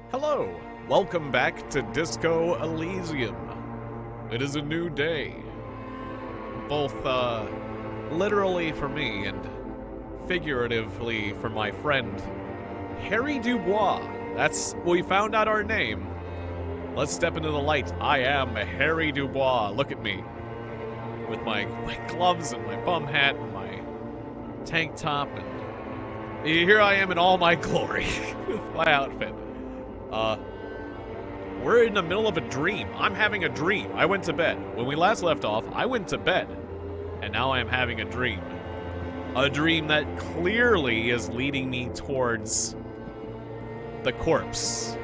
Hello, welcome back to Disco Elysium. It is a new day. Both, literally for me and figuratively for my friend, Harry Du Bois. We found out our name. Let's step into the light. I am Harry Du Bois. Look at me. With my gloves and my bum hat and my tank top, and here I am in all my glory with my outfit. We're in the middle of a dream. I'm having a dream. I went to bed. When we last left off, I went to bed. And now I am having a dream. A dream that clearly is leading me towards the corpse.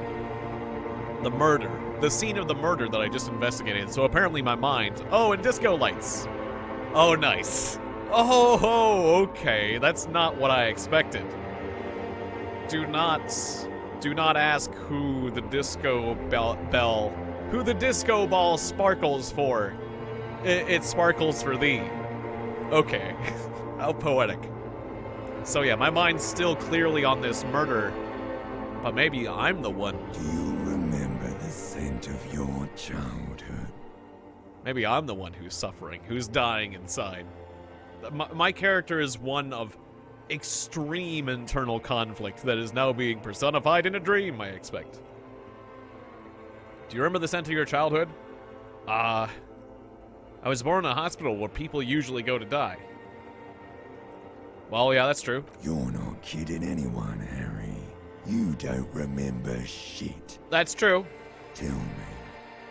The murder. The scene of the murder that I just investigated. So apparently my mind... Oh, and disco lights. Oh, nice. Oh, okay. That's not what I expected. Do not ask who the disco who the disco ball sparkles for. It sparkles for thee. Okay. How poetic. So yeah, my mind's still clearly on this murder, but maybe I'm the one. Do you remember the scent of your childhood? Maybe I'm the one who's suffering, who's dying inside. My character is one of extreme internal conflict that is now being personified in a dream, I expect. Do you remember the scent of your childhood? I was born in a hospital where people usually go to die. Well, yeah, that's true. You're not kidding anyone, Harry. You don't remember shit. That's true. Tell me.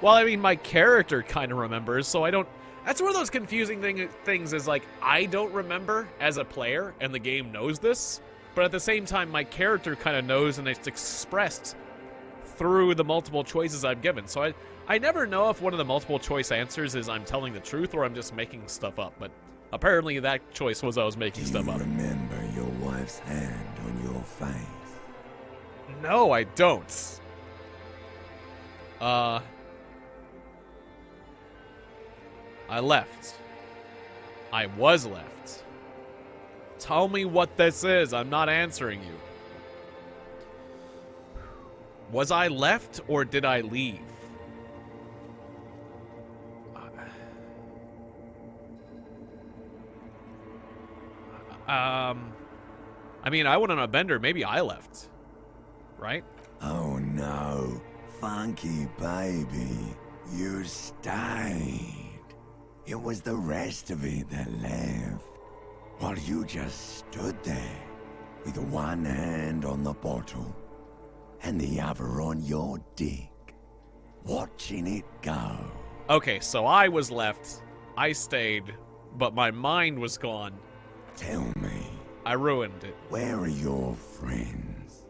Well, I mean, my character kind of remembers, so I don't... That's one of those confusing things is, like, I don't remember as a player, and the game knows this, but at the same time, my character kind of knows, and it's expressed through the multiple choices I've given. So I never know if one of the multiple choice answers is I'm telling the truth or I'm just making stuff up, but apparently that choice was I was making stuff up. Do you remember your wife's hand on your face? No, I don't. I left. I was left. Tell me what this is. I'm not answering you. Was I left or did I leave? I mean, I went on a bender. Maybe I left. Right? Oh no, funky baby. You stayed. It was the rest of it that left, while you just stood there, with one hand on the bottle, and the other on your dick, watching it go. Okay, so I was left, I stayed, but my mind was gone. Tell me. I ruined it. Where are your friends?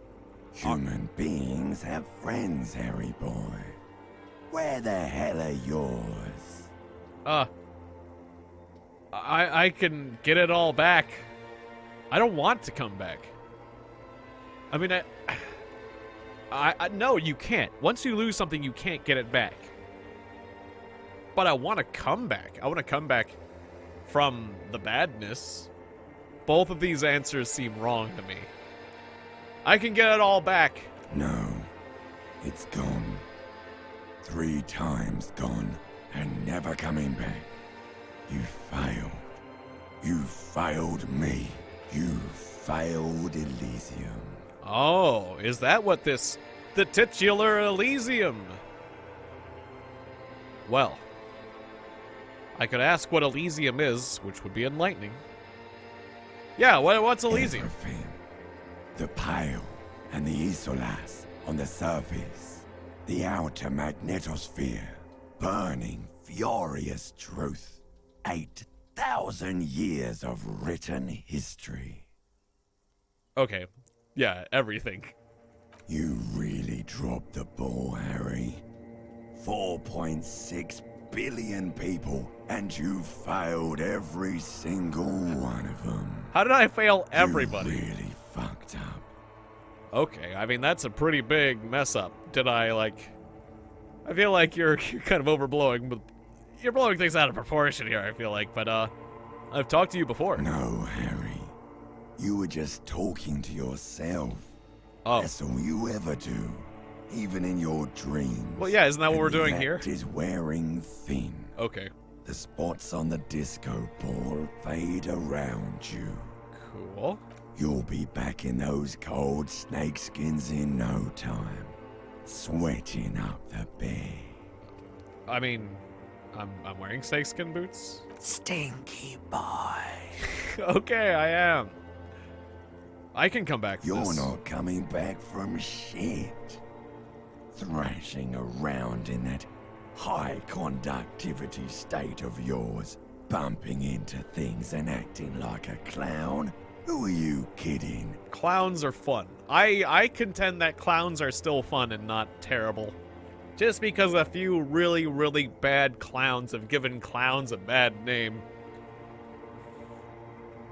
Human beings have friends, Harry boy. Where the hell are yours? I can get it all back. I don't want to come back. I mean, no, you can't. Once you lose something, you can't get it back. But I want to come back. I want to come back from the badness. Both of these answers seem wrong to me. I can get it all back. No, it's gone. 3 times gone and never coming back. You failed. You failed me. You failed Elysium. Oh, is that what the titular Elysium? Well, I could ask what Elysium is, which would be enlightening. Yeah, what's Elysium? Everything. The pale and the isolas on the surface. The outer magnetosphere. Burning, furious truth. 8,000 years of written history. Okay. Yeah, everything. You really dropped the ball, Harry. 4.6 billion people, and you failed every single one of them. How did I fail everybody? You really fucked up. Okay, I mean, that's a pretty big mess up. I feel like you're kind of overblowing, but you're blowing things out of proportion here, I feel like, but, I've talked to you before. No, Harry. You were just talking to yourself. Oh. That's all you ever do. even in your dreams. Well, yeah, isn't that what and we're doing the here? act is wearing thin. Okay. The spots on the disco ball fade around you. Cool. You'll be back in those cold snakeskins in no time, sweating up the bed. I mean, I'm wearing snakeskin boots. Stinky boy. Okay, I am. I can come back to You're this. not coming back from shit. Thrashing around in that high conductivity state of yours, bumping into things and acting like a clown. Who are you kidding? Clowns are fun. I contend that clowns are still fun and not terrible. Just because a few really, really bad clowns have given clowns a bad name.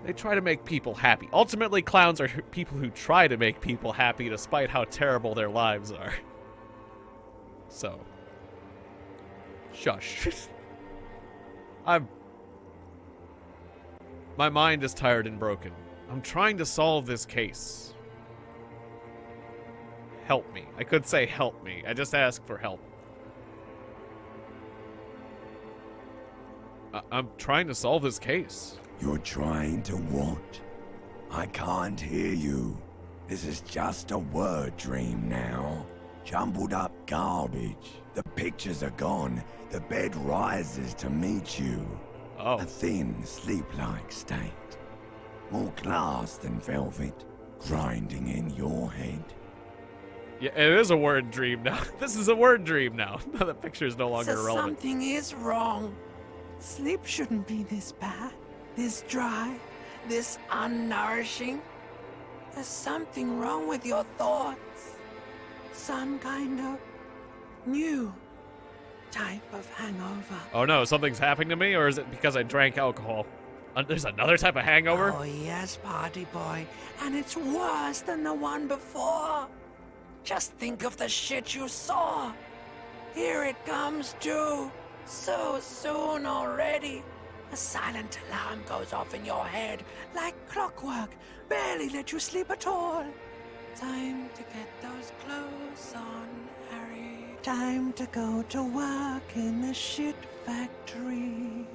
They try to make people happy. Ultimately, clowns are people who try to make people happy despite how terrible their lives are. So. Shush. My mind is tired and broken. I'm trying to solve this case. Help me. I could say help me. I just asked for help. I'm trying to solve this case. You're trying to what? I can't hear you. This is just a word dream now. Jumbled up garbage. The pictures are gone. The bed rises to meet you. Oh. A thin, sleep-like state. More glass than velvet, grinding in your head. Yeah, it is a word dream now. This is a word dream now. The picture is no longer So relevant. something is wrong. Sleep shouldn't be this bad, this dry, this unnourishing. There's something wrong with your thoughts. Some kind of new type of hangover. Oh no, something's happening to me, or is it because I drank alcohol? There's another type of hangover? Oh yes, party boy, and it's worse than the one before. Just think of the shit you saw. Here it comes too. So soon already. A silent alarm goes off in your head like clockwork. Barely let you sleep at all. Time to get those clothes on, Harry. Time to go to work in the shit factory.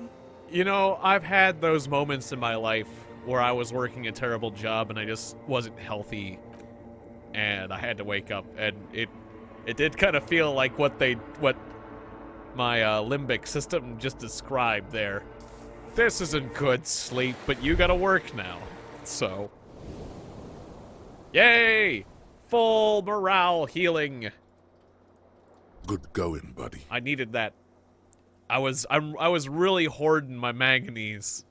You know, I've had those moments in my life where I was working a terrible job and I just wasn't healthy and I had to wake up, and it did kind of feel like what my limbic system just described there. This isn't good sleep, but you gotta work now. So, yay! Full morale healing. Good going, buddy. I needed that. I was really hoarding my manganese.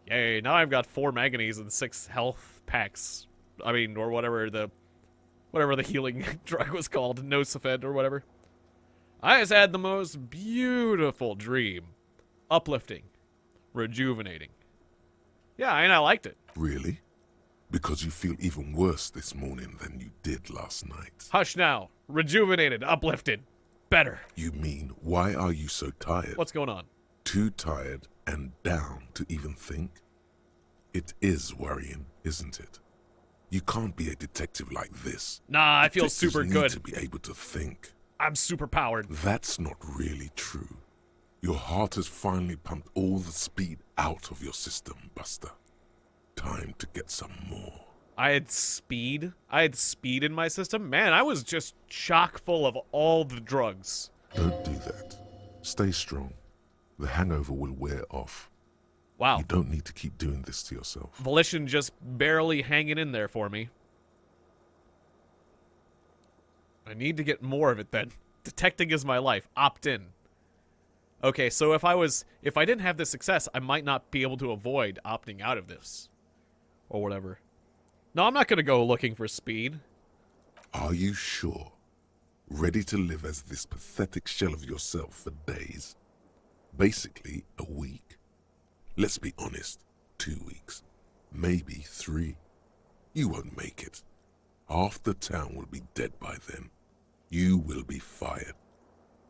Yay, now I've got 4 manganese and 6 health packs. I mean, or whatever the healing drug was called, Nosifed or whatever. I just had the most beautiful dream. Uplifting. Rejuvenating. Yeah, and I liked it. Really? Because you feel even worse this morning than you did last night. Hush now. Rejuvenated, uplifted. Better. You mean, why are you so tired? What's going on? Too tired and down to even think? It is worrying, isn't it? You can't be a detective like this. Nah, I feel Detectives super need good. to be able to think. I'm super powered. That's not really true. Your heart has finally pumped all the speed out of your system, Buster. Time to get some more. I had speed. I had speed in my system. Man, I was just chock full of all the drugs. Don't do that. Stay strong. The hangover will wear off. Wow. You don't need to keep doing this to yourself. Volition just barely hanging in there for me. I need to get more of it then. Detecting is my life. Opt in. Okay, so if I didn't have this success, I might not be able to avoid opting out of this. Or whatever. No, I'm not gonna go looking for speed. Are you sure? Ready to live as this pathetic shell of yourself for days? Basically, a week. Let's be honest, 2 weeks. Maybe 3. You won't make it. Half the town will be dead by then. You will be fired.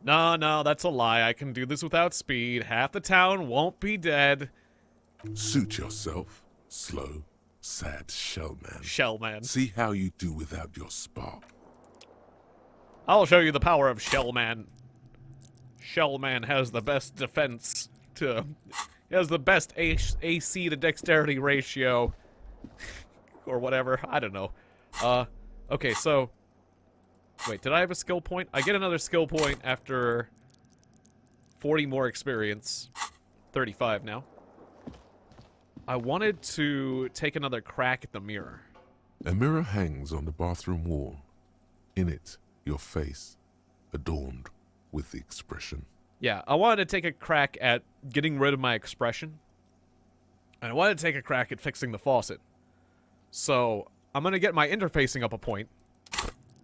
No, that's a lie. I can do this without speed. Half the town won't be dead. Suit yourself. Slow, sad shellman. Shellman. See how you do without your spark. I'll show you the power of Shellman. Shellman has the best defense to... He has the best AC to dexterity ratio. Or whatever. I don't know. Okay, so... Wait, did I have a skill point? I get another skill point after 40 more experience. 35 now. I wanted to take another crack at the mirror. A mirror hangs on the bathroom wall. In it, your face, adorned with the expression. Yeah, I wanted to take a crack at getting rid of my expression. And I wanted to take a crack at fixing the faucet. So, I'm going to get my interfacing up a point.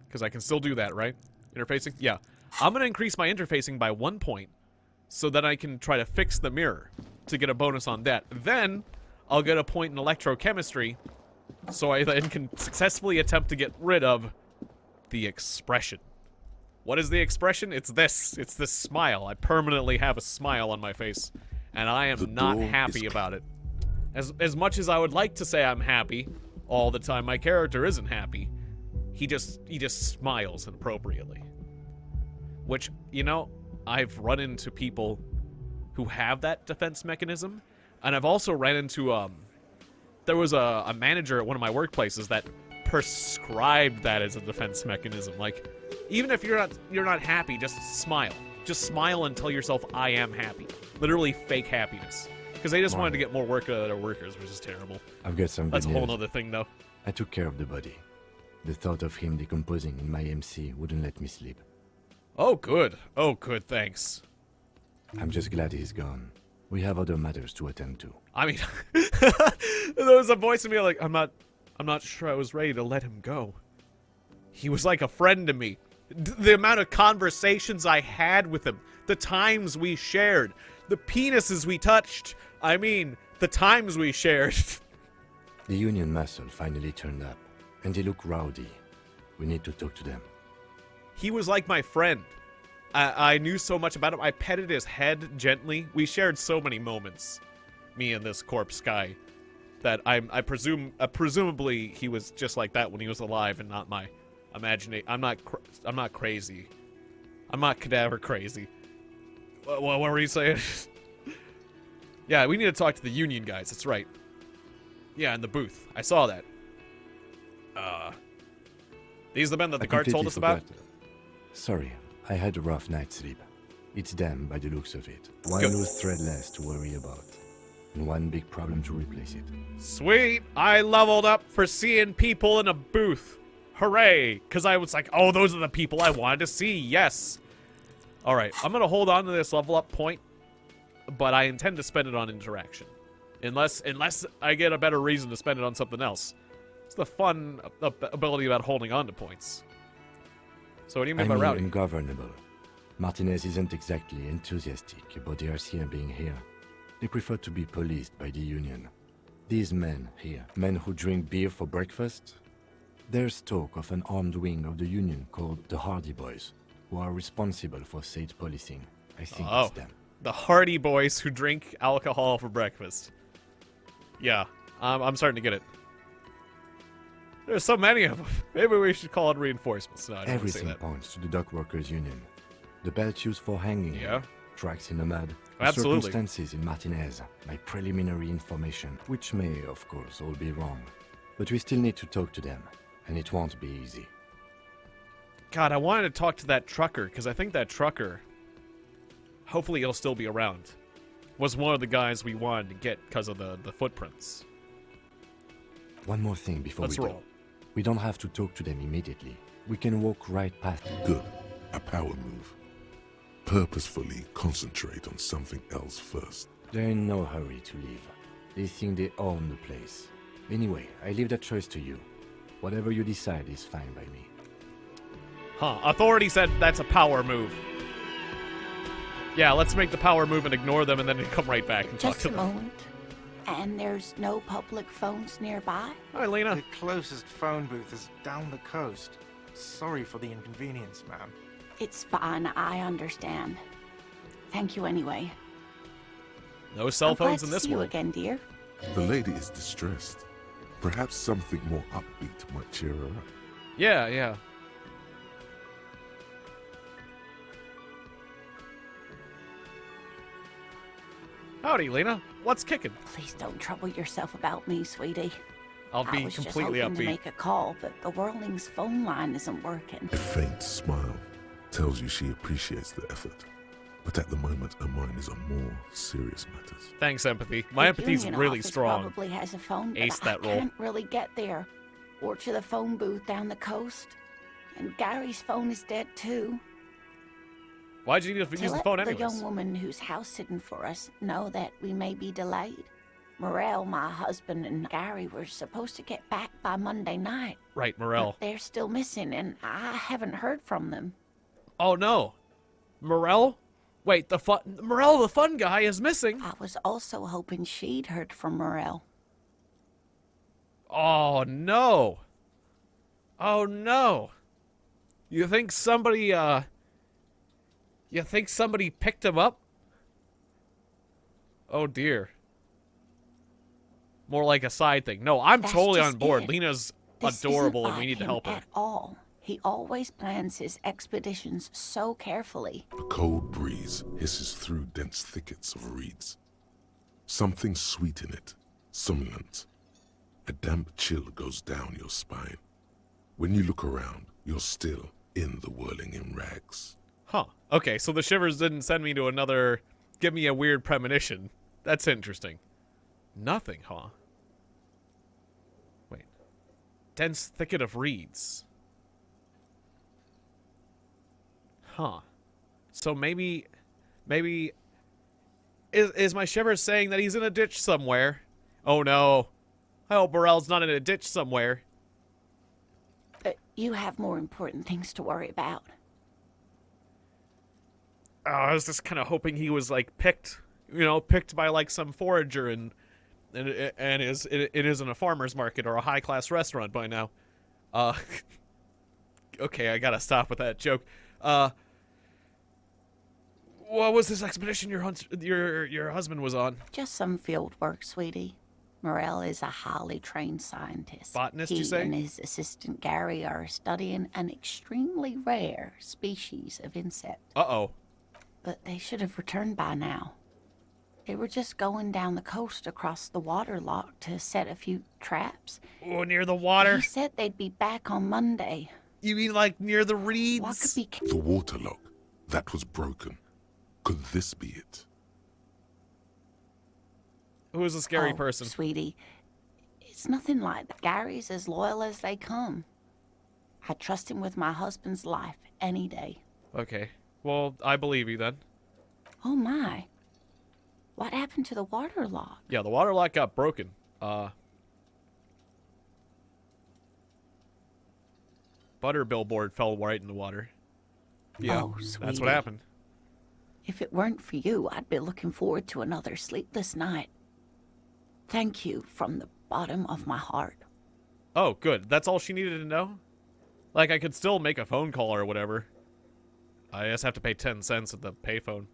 Because I can still do that, right? Interfacing? Yeah. I'm going to increase my interfacing by 1 point. So that I can try to fix the mirror. To get a bonus on that. Then, I'll get a point in electrochemistry. So I then can successfully attempt to get rid of the expression. What is the expression? It's this. It's this smile. I permanently have a smile on my face. And I am not happy about it. As much as I would like to say I'm happy all the time, my character isn't happy. He just smiles inappropriately. Which, you know, I've run into people who have that defense mechanism. And I've also ran into, there was a manager at one of my workplaces that prescribed that as a defense mechanism. Like, even if you're not happy, just smile. Just smile and tell yourself, I am happy. Literally fake happiness. Because they just wanted to get more work out of their workers, which is terrible. I've got some That's a good whole news. other thing, though. I took care of the body. The thought of him decomposing in my MC wouldn't let me sleep. Oh, good. Oh, good, thanks. I'm just glad he's gone. We have other matters to attend to. I mean, there was a voice in me like, I'm not sure I was ready to let him go. He was like a friend to me. The amount of conversations I had with him, the times we shared, the penises we touched. I mean, the times we shared. The Union muscle finally turned up, and they look rowdy. We need to talk to them. He was like my friend. I knew so much about him. I petted his head gently. We shared so many moments, me and this corpse guy, that I presume, presumably he was just like that when he was alive and not my imagination. I'm not crazy. I'm not cadaver crazy. What were you saying? Yeah, we need to talk to the Union guys. That's right. Yeah, in the booth. I saw that. These are the men that the guard told us about? Sorry, I had a rough night's sleep. It's them by the looks of it. One loose thread less to worry about. And one big problem to replace it. Sweet! I leveled up for seeing people in a booth. Hooray! Because I was like, oh, those are the people I wanted to see. Yes! Alright, I'm going to hold on to this level up point. But I intend to spend it on interaction. Unless I get a better reason to spend it on something else. It's the fun ability about holding on to points. So what do you mean by rowdy? Ungovernable. Martinez isn't exactly enthusiastic about the RCM being here. They prefer to be policed by the Union. These men here, men who drink beer for breakfast, there's talk of an armed wing of the Union called the Hardy Boys, who are responsible for state policing. I think it's them. The Hardy Boys who drink alcohol for breakfast. Yeah, I'm starting to get it. There's so many of them. Maybe we should call it reinforcements. No, I don't want to say Everything that. points to the Dock Workers Union. The belt used for hanging Yeah. him, tracks in the mud, the Absolutely. circumstances in Martinez, my preliminary information, which may, of course, all be wrong. But we still need to talk to them, and it won't be easy. God, I wanted to talk to that trucker, because I think that trucker, hopefully he'll still be around, was one of the guys we wanted to get because of the footprints. One more thing before Let's we roll. go. We don't have to talk to them immediately. We can walk right past them. Good. A power move. Purposefully concentrate on something else first. They're in no hurry to leave. They think they own the place. Anyway, I leave that choice to you. Whatever you decide is fine by me. Huh, authority said that's a power move. Yeah, let's make the power move and ignore them and then come right back and talk Just to a them. moment. And there's no public phones nearby? Hi, Lena. The closest phone booth is down the coast. Sorry for the inconvenience, ma'am. It's fine, I understand. Thank you anyway. No cell phones I'm in glad to this see you world. again, dear. The lady is distressed. Perhaps something more upbeat might cheer her up. Yeah, yeah. Howdy, Lena. What's kicking? Please don't trouble yourself about me, sweetie. I'll I be was just completely hoping to upbeat. make a call, but the Whirling's phone line isn't working. A faint smile tells you she appreciates the effort, but at the moment her mind is on more serious matters. Thanks, empathy. My The empathy's union really office strong. Probably has a phone, but Ace that I roll. can't really get there, or to the phone booth down the coast. And Gary's phone is dead too. Why'd you need to use the phone The anyways? young woman who's house sitting for us know that we may be delayed. Morel, my husband, and Gary were supposed to get back by Monday night. Right, Morel. But they're still missing, and I haven't heard from them. Oh no. Morel? Wait, Morel, the fun guy, is missing. I was also hoping she'd heard from Morel. Oh no. Oh no. You think somebody picked him up? Oh dear. More like a side thing. No, I'm That's totally just on board. it. Lena's This adorable isn't and we like need to him help her. at all. He always plans his expeditions so carefully. A cold breeze hisses through dense thickets of reeds. Something sweet in it, somnolent. A damp chill goes down your spine. When you look around, you're still in the whirling in rags. Huh. Okay, so the shivers didn't send me to another... Give me a weird premonition. That's interesting. Nothing, huh? Wait. Dense thicket of reeds. Huh. So maybe... Is my shivers saying that he's in a ditch somewhere? Oh no. I hope Morel's not in a ditch somewhere. You have more important things to worry about. Oh, I was just kind of hoping he was like picked by like some forager and it isn't a farmer's market or a high class restaurant by now. Okay, I gotta stop with that joke. What was this expedition your husband was on? Just some field work, sweetie. Morel is a highly trained scientist. Botanist, you say? He and his assistant Gary are studying an extremely rare species of insect. Uh-oh. But they should have returned by now. They were just going down the coast across the water lock to set a few traps. Oh, near the water? He said they'd be back on Monday. You mean like near the reeds? What could be... The water lock, that was broken. Could this be it? Who is a scary Oh, person? Sweetie, it's nothing like that. Gary's as loyal as they come. I trust him with my husband's life any day. Okay. Well, I believe you then. Oh my. What happened to the water lock? Yeah, the water lock got broken. Butter billboard fell right in the water. Yeah, Oh, that's what sweetie. happened. If it weren't for you, I'd be looking forward to another sleepless night. Thank you from the bottom of my heart. Oh, good. That's all she needed to know? Like, I could still make a phone call or whatever. I just have to pay 10 cents at the payphone.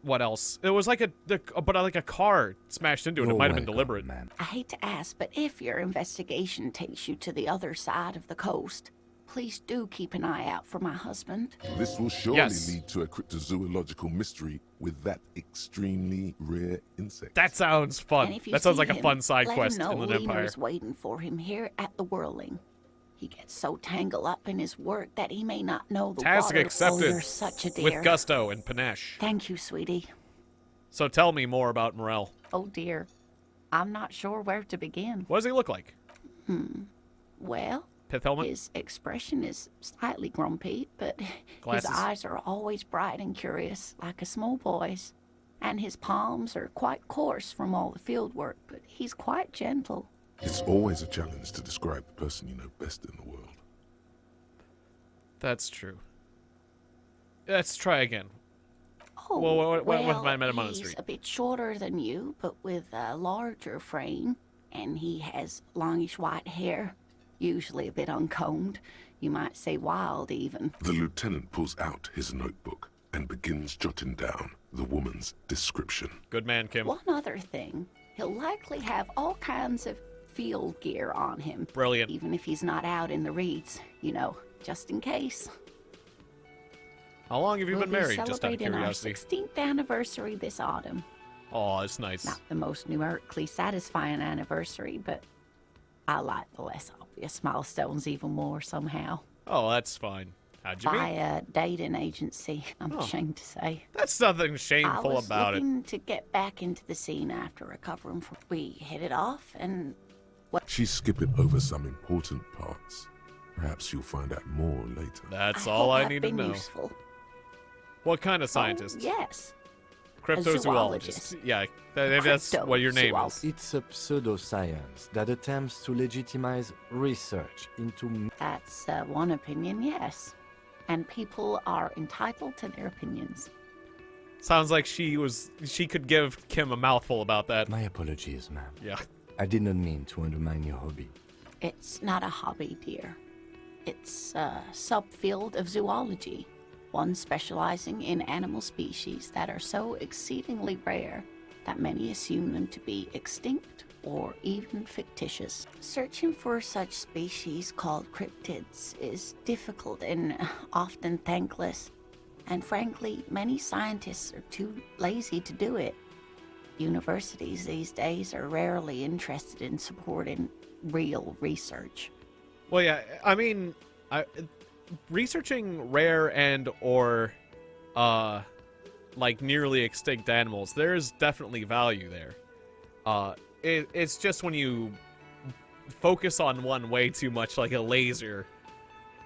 What else? It was like a car smashed into it. It might have been deliberate. Man. I hate to ask, but if your investigation takes you to the other side of the coast, please do keep an eye out for my husband. This will surely Yes. lead to a cryptozoological mystery with that extremely rare insect. That sounds And fun. if you That sounds see like a him, fun side let quest him know in the Lena Empire. is waiting for him here at the Whirling. He gets so tangled up in his work that he may not know the Task water. accepted. Oh, you're such a dear. With gusto and panache. Thank you, sweetie. So tell me more about Morel. Oh dear. I'm not sure where to begin. What does he look like? Well, Pith helmet? his expression is slightly grumpy, but Glasses? his eyes are always bright and curious, like a small boy's. And his palms are quite coarse from all the field work, but he's quite gentle. It's always a challenge to describe the person you know best in the world. That's true. Let's try again. Oh, Well, what well, met him on the he's street? a bit shorter than you, but with a larger frame, and he has longish white hair, usually a bit uncombed. You might say wild, even. The lieutenant pulls out his notebook and begins jotting down the woman's description. Good man, Kim. One other thing, he'll likely have all kinds of field gear on him. Brilliant. Even if he's not out in the reeds, you know, just in case. How long have you We'll been be married? Just out of celebrating our curiosity. 16th anniversary this autumn. Oh, it's nice. Not the most numerically satisfying anniversary, but I like the less obvious milestones even more somehow. Oh, that's fine. How'd you By meet? a dating agency, I'm Oh. ashamed to say. That's nothing I shameful was about it. looking to get back into the scene after recovering from... We hit it off, and She's skipping over some important parts. Perhaps you'll find out more later. That's I all hope I I've need to been know. useful. What kind of scientist? Oh, yes. Cryptozoologist. zoologist. Yeah, that's what your name is. It's a pseudoscience that attempts to legitimize research into That's one opinion, yes. And people are entitled to their opinions. Sounds like she could give Kim a mouthful about that. My apologies, ma'am. Yeah. I did not mean to undermine your hobby. It's not a hobby, dear. It's a subfield of zoology, one specializing in animal species that are so exceedingly rare that many assume them to be extinct or even fictitious. Searching for such species called cryptids is difficult and often thankless, and frankly, many scientists are too lazy to do it. Universities these days are rarely interested in supporting real research. Well, yeah. I mean, researching rare and or like nearly extinct animals, there's definitely value there. It's just when you focus on one way too much, like a laser,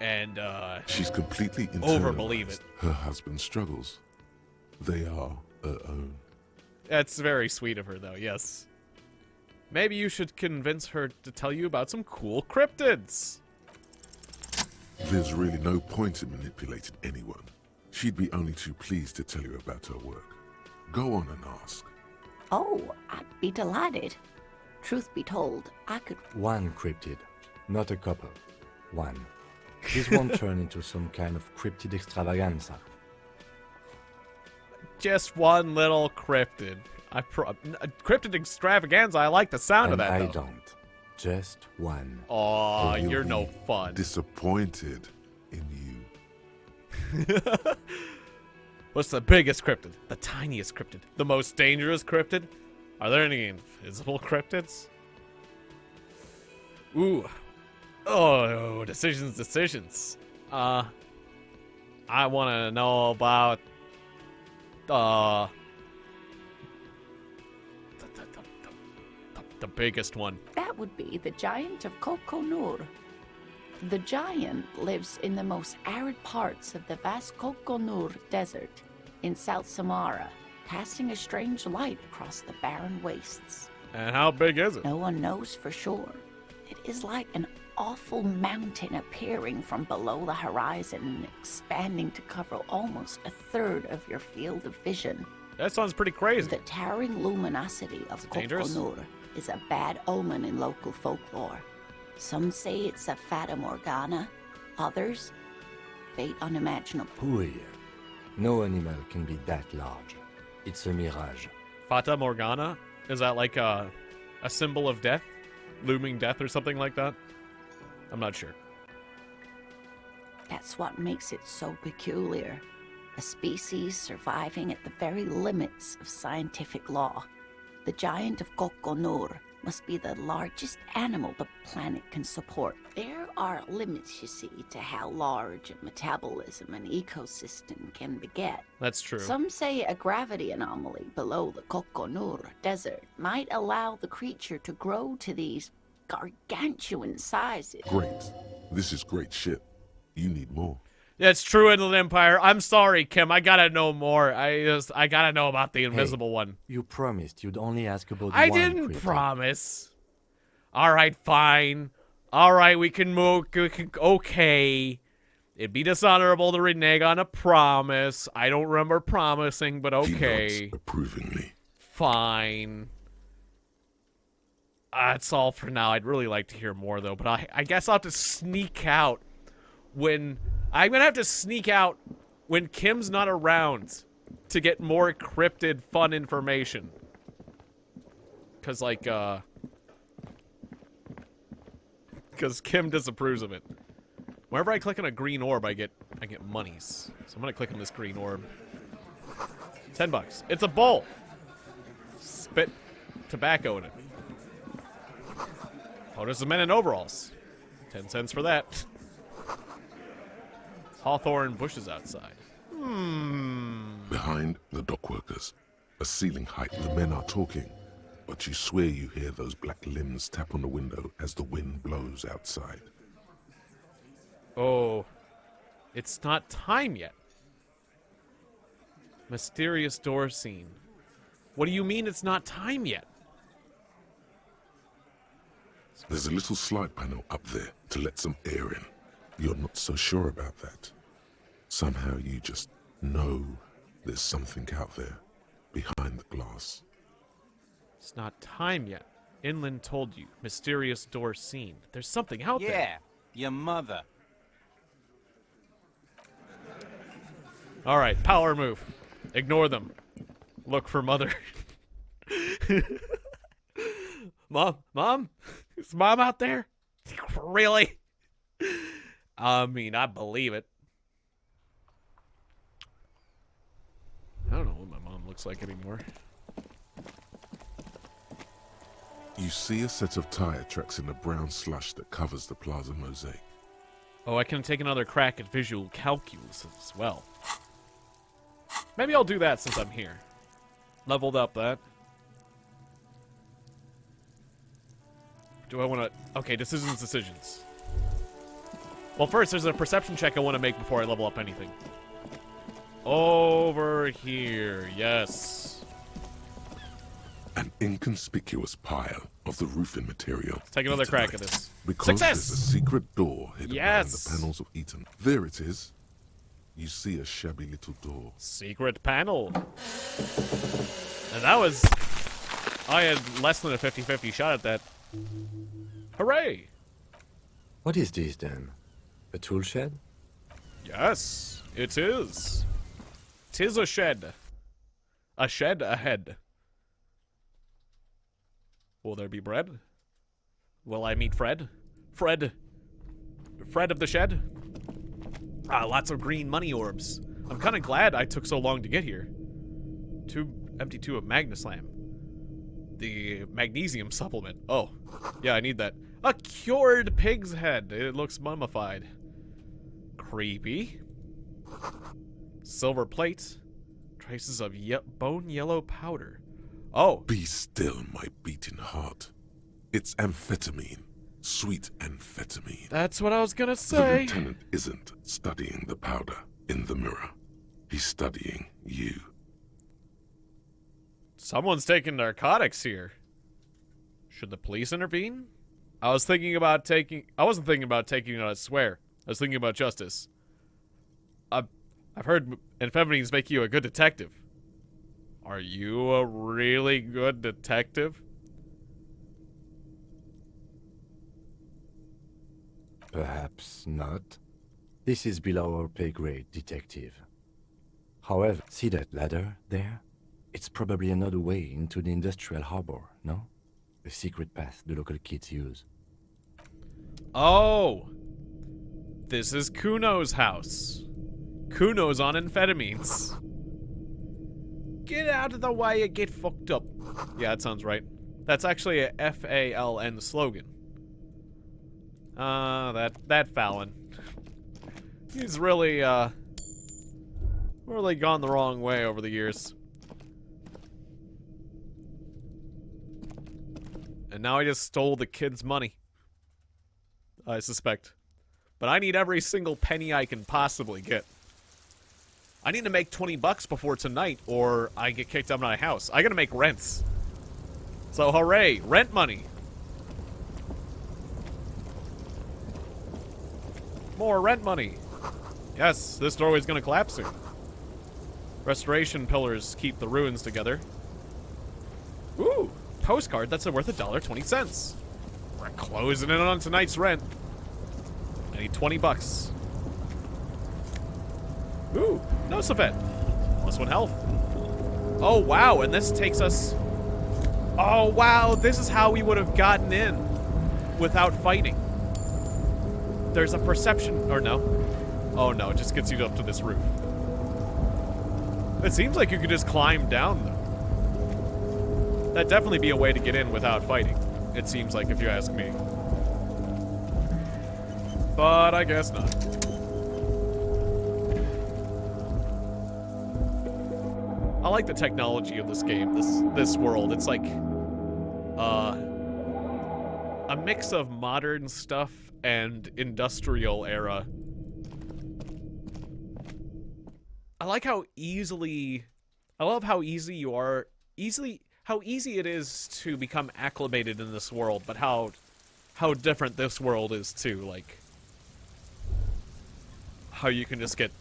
and She's completely Overbelieve internalized it. her husband's struggles. They are her own. that's very sweet of her, though. Yes. Maybe you should convince her to tell you about some cool cryptids. There's really no point in manipulating anyone. She'd be only too pleased to tell you about her work. Go on and ask. Oh, I'd be delighted. Truth be told, I could... One cryptid, not a couple. One. This won't turn into some kind of cryptid extravaganza. Just one little cryptid. Cryptid extravaganza. I like the sound of And that. I Though. don't. Just one. Aw, Or you'll you're no be fun. Disappointed in you. What's the biggest cryptid? The tiniest cryptid? The most dangerous cryptid? Are there any invisible cryptids? Ooh. Oh, decisions. I want to know about the biggest one. That would be the giant of Kokonur. The giant lives in the most arid parts of the vast Kokonur Desert in South Samara, casting a strange light across the barren wastes. And how big is it? No one knows for sure. It is like an awful mountain appearing from below the horizon and expanding to cover almost a third of your field of vision. That sounds pretty crazy. The towering luminosity of Is it dangerous? Kokonur is a bad omen in local folklore. Some say it's a Fata Morgana, others, fate unimaginable. Pooey. No animal can be that large. It's a mirage. Fata Morgana? Is that like a symbol of death? Looming death or something like that? I'm not sure. That's what makes it so peculiar. A species surviving at the very limits of scientific law. The giant of Kokonur must be the largest animal the planet can support. There are limits, you see, to how large a metabolism an ecosystem can beget. That's true. Some say a gravity anomaly below the Kokonur Desert might allow the creature to grow to these gargantuan sizes. Great. This is great shit. You need more. That's true, Inland Empire. I'm sorry, Kim. I gotta know more. I gotta know about the invisible one. You promised you'd only ask about I one didn't cryptid. promise. All right, fine. All right, we can move. Okay. It'd be dishonorable to renege on a promise. I don't remember promising, but He okay. nods approvingly. Fine. That's all for now. I'd really like to hear more, though. But I guess I'll have to sneak out when... I'm gonna have to sneak out when Kim's not around to get more cryptid fun information. Cause like, cause Kim disapproves of it. Whenever I click on a green orb, I get monies. So I'm gonna click on this green orb. $10. It's a bowl. Spit tobacco in it. Photos of men in overalls. 10 cents for that. Hawthorn bushes outside. Behind the dockworkers, a ceiling height, the men are talking, but you swear you hear those black limbs tap on the window as the wind blows outside. Oh, it's not time yet. Mysterious door scene. What do you mean it's not time yet? There's a little slide panel up there to let some air in. You're not so sure about that. Somehow you just know there's something out there behind the glass. It's not time yet. Inland told you. Mysterious door seen. There's something out there. Yeah, your mother. Alright, power move. Ignore them. Look for mother. Mom? Is mom out there? Really? I mean, I believe it. I don't know what my mom looks like anymore. You see a set of tire tracks in the brown slush that covers the plaza mosaic. Oh, I can take another crack at visual calculus as well. Maybe I'll do that since I'm here. Leveled up that. Do I want to... Okay, decisions. Well, first, there's a perception check I want to make before I level up anything. Over here, yes. An inconspicuous pile of the roofing material. Let's take another crack at this. Because Success! there's a secret door hidden behind Yes! the panels of Eton. There it is. You see a shabby little door. Secret panel. And that was... I had less than a 50-50 shot at that. Hooray! What is this then? A tool shed? Yes, it is. 'Tis a shed. A shed ahead. Will there be bread? Will I meet Fred? Fred of the shed? Ah, lots of green money orbs. I'm kind of glad I took so long to get here. Empty tube of Magnuslam. The magnesium supplement. Oh, yeah, I need that. A cured pig's head. It looks mummified. Creepy. Silver plate. Traces of bone yellow powder. Oh. Be still, my beating heart. It's amphetamine. Sweet amphetamine. That's what I was gonna The say. lieutenant isn't studying the powder in the mirror. He's studying you. Someone's taking narcotics here. Should the police intervene? I wasn't thinking about taking it, I swear. I was thinking about justice. I've heard amphetamines make you a good detective. Are you a really good detective? Perhaps not. This is below our pay grade, detective. However, see that ladder there? It's probably another way into the industrial harbor, no? A secret path the local kids use. Oh! This is Kuno's house. Kuno's on amphetamines. Get out of the way and get fucked up. Yeah, that sounds right. That's actually a FALN slogan. That Fallon. He's really gone the wrong way over the years. And now I just stole the kid's money. I suspect. But I need every single penny I can possibly get. I need to make 20 bucks before tonight, or I get kicked out of my house. I gotta make rents. So hooray, rent money. More rent money. Yes, this doorway's gonna collapse soon. Restoration pillars keep the ruins together. Ooh, postcard that's worth $1.20. We're closing in on tonight's rent. I need 20 bucks. Ooh, no Safet. +1 health. Oh, wow, and this takes us... Oh, wow, this is how we would have gotten in without fighting. there's a perception, or no? Oh no, it just gets you up to this roof. It seems like you could just climb down, though. That'd definitely be a way to get in without fighting. It seems like, if you ask me. But I guess not. I like the technology of this game, this world. It's like a mix of modern stuff and industrial era. I like how I love how easy it is to become acclimated in this world, but how different this world is too. Like how you can just get.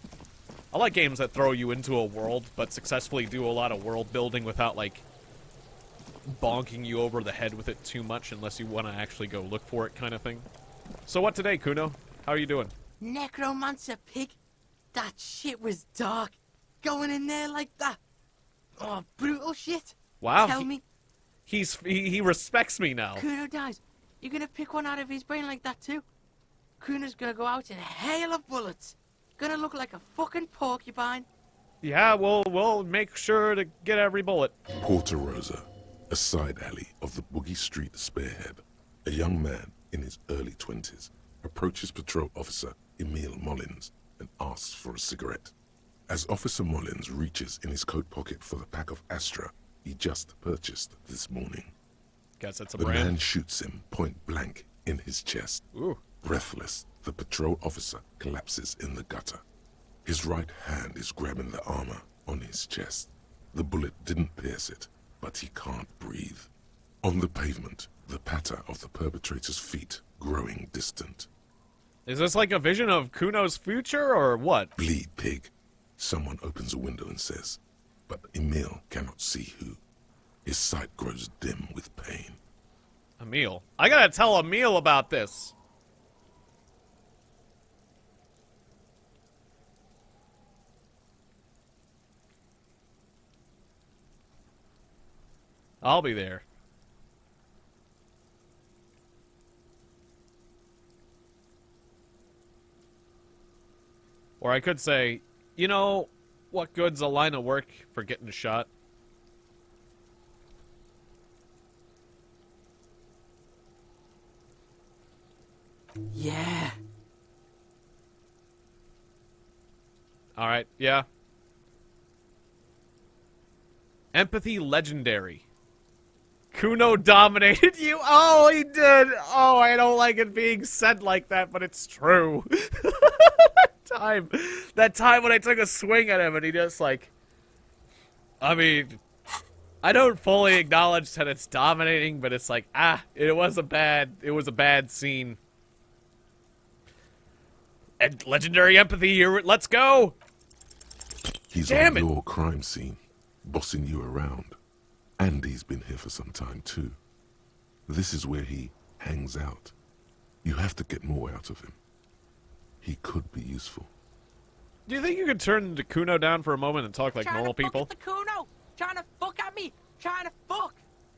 I like games that throw you into a world, but successfully do a lot of world building without like bonking you over the head with it too much, unless you want to actually go look for it, kind of thing. So what today, Kuno? How are you doing? Necromancer pig? That shit was dark. Going in there like that. Oh, brutal shit. Wow. Tell me. He respects me now. Kuno dies. You're gonna pick one out of his brain like that too? Kuno's gonna go out in a hail of bullets. Gonna look like a fucking porcupine. Yeah, we'll make sure to get every bullet. Porta Rosa, a side alley of the Boogie Street Spearhead. A young man in his early 20s approaches patrol officer Emile Mullins and asks for a cigarette. As Officer Mullins reaches in his coat pocket for the pack of Astra he just purchased this morning, Guess that's a the brand. man shoots him point blank in his chest. Ooh. Breathless, the patrol officer collapses in the gutter. His right hand is grabbing the armor on his chest. The bullet didn't pierce it, but he can't breathe. On the pavement, the patter of the perpetrator's feet growing distant. Is this like a vision of Kuno's future, or what? Bleed, pig. Someone opens a window and says, but Emile cannot see who. His sight grows dim with pain. Emile. I gotta tell Emile about this. I'll be there. Or I could say, you know, what good's a line of work for getting shot? Yeah. Alright, yeah. Empathy legendary. Kuno dominated you? Oh, he did! Oh, I don't like it being said like that, but it's true. That time when I took a swing at him and he just like... I mean... I don't fully acknowledge that it's dominating, but it's like, it was a bad scene. And legendary empathy here, let's go! He's Damn on it. your crime scene, bossing you around. And he's been here for some time too. This is where he hangs out. You have to get more out of him. He could be useful. Do you think you could turn the Kuno down for a moment and talk like normal people? Trying to fuck at the Kuno. Trying to fuck at me. Trying to fuck.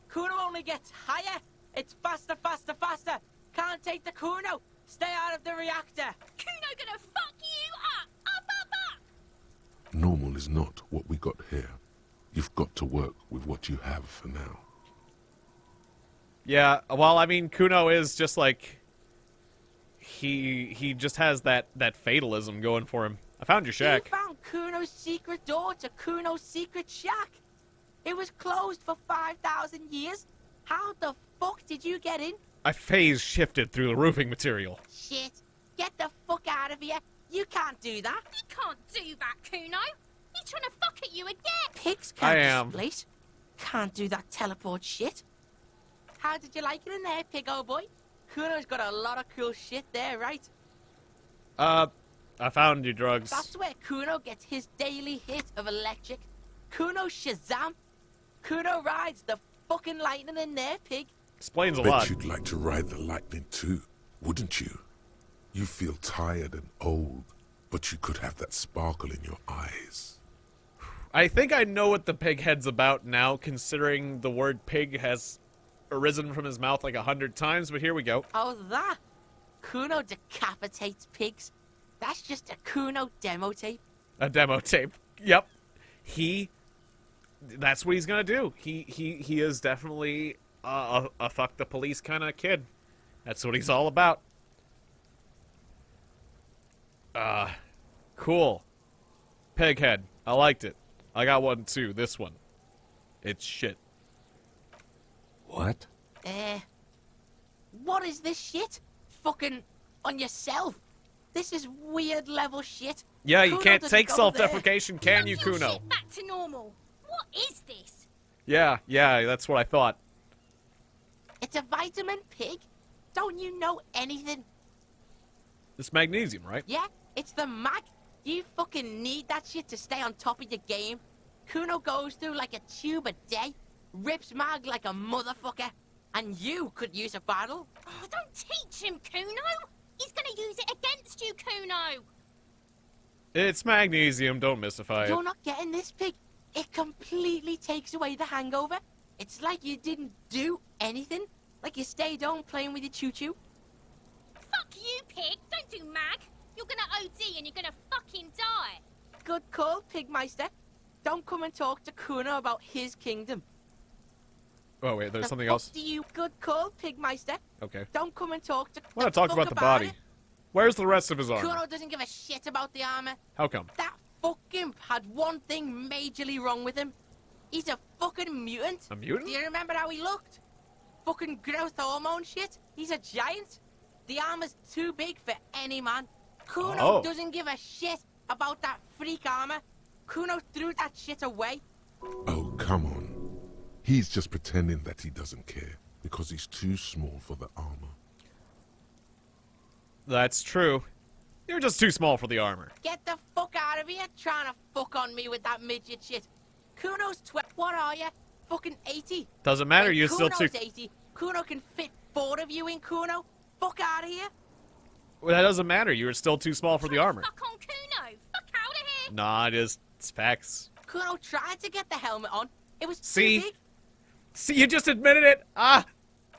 Kuno only gets higher. It's faster, faster, faster. Can't take the Kuno. Stay out of the reactor. Kuno gonna fuck you up! Up, up, up! Normal is not what we got here. You've got to work with what you have for now. Yeah, well, I mean, Kuno is just like... He just has that fatalism going for him. I found your shack. You found Kuno's secret door to Kuno's secret shack. It was closed for 5,000 years. How the fuck did you get in? I phase shifted through the roofing material. Shit. Get the fuck out of here. You can't do that. You can't do that, Kuno! He's trying to fuck at you again! Pigs I can't am. displace. Can't do that teleport shit. How did you like it in there, pig old boy? Kuno's got a lot of cool shit there, right? I found your drugs. That's where Kuno gets his daily hit of electric. Kuno Shazam. Kuno rides the fucking lightning in there, pig. Explains a Bet lot. you'd like to ride the lightning too, wouldn't you? You feel tired and old, but you could have that sparkle in your eyes. I think I know what the pig head's about now, considering the word pig has arisen from his mouth like 100 times, but here we go. Oh, that? Kuno decapitates pigs. That's just a Kuno demo tape. A demo tape. Yep. That's what he's gonna do. He is definitely a fuck the police kind of kid. That's what he's all about. Cool. Peghead. I liked it. I got one too. This one. It's shit. What? What is this shit? Fucking on yourself. This is weird level shit. Yeah, you Kuno can't doesn't take go self-deprecation, can you, Knock your Kuno? shit back to normal. What is this? Yeah, that's what I thought. It's a vitamin pig. Don't you know anything? It's magnesium, right? Yeah, it's the mag. You fucking need that shit to stay on top of your game. Kuno goes through like a tube a day, rips mag like a motherfucker, and you could use a battle. Oh, don't teach him, Kuno. He's gonna use it against you, Kuno. It's magnesium, don't mystify it. You're not getting this, pig. It completely takes away the hangover. It's like you didn't do anything. Like you stayed home playing with your choo-choo. Fuck you, pig. Don't do mag. You're gonna OD and you're gonna fucking die. Good call, Pigmeister. Don't come and talk to Kuno about his kingdom. Oh, wait, there's The something fuck else. Do you good call, Pigmeister? Okay. Don't come and talk to. I want to talk about the body. Where's the rest of his armor? Kuno doesn't give a shit about the armor. How come? That fucking had one thing majorly wrong with him. He's a fucking mutant. A mutant? Do you remember how he looked? Fucking growth hormone shit. He's a giant. The armor's too big for any man. Kuno doesn't give a shit about that freak armor. Kuno threw that shit away. Oh, come on. He's just pretending that he doesn't care because he's too small for the armor. That's true. You're just too small for the armor. Get the fuck out of here trying to fuck on me with that midget shit. Kuno's 12. What are you? Fucking 80. Doesn't matter, When you're still too... Kuno's 80. Kuno can fit 4 of you in Kuno. Fuck out of here. Well, that doesn't matter, you're still too small for the armor. Fuck on Kuno. Fuck out of here. Nah, it's facts. Kuno tried to get the helmet on. It was See? too big. See, you just admitted it! Ah!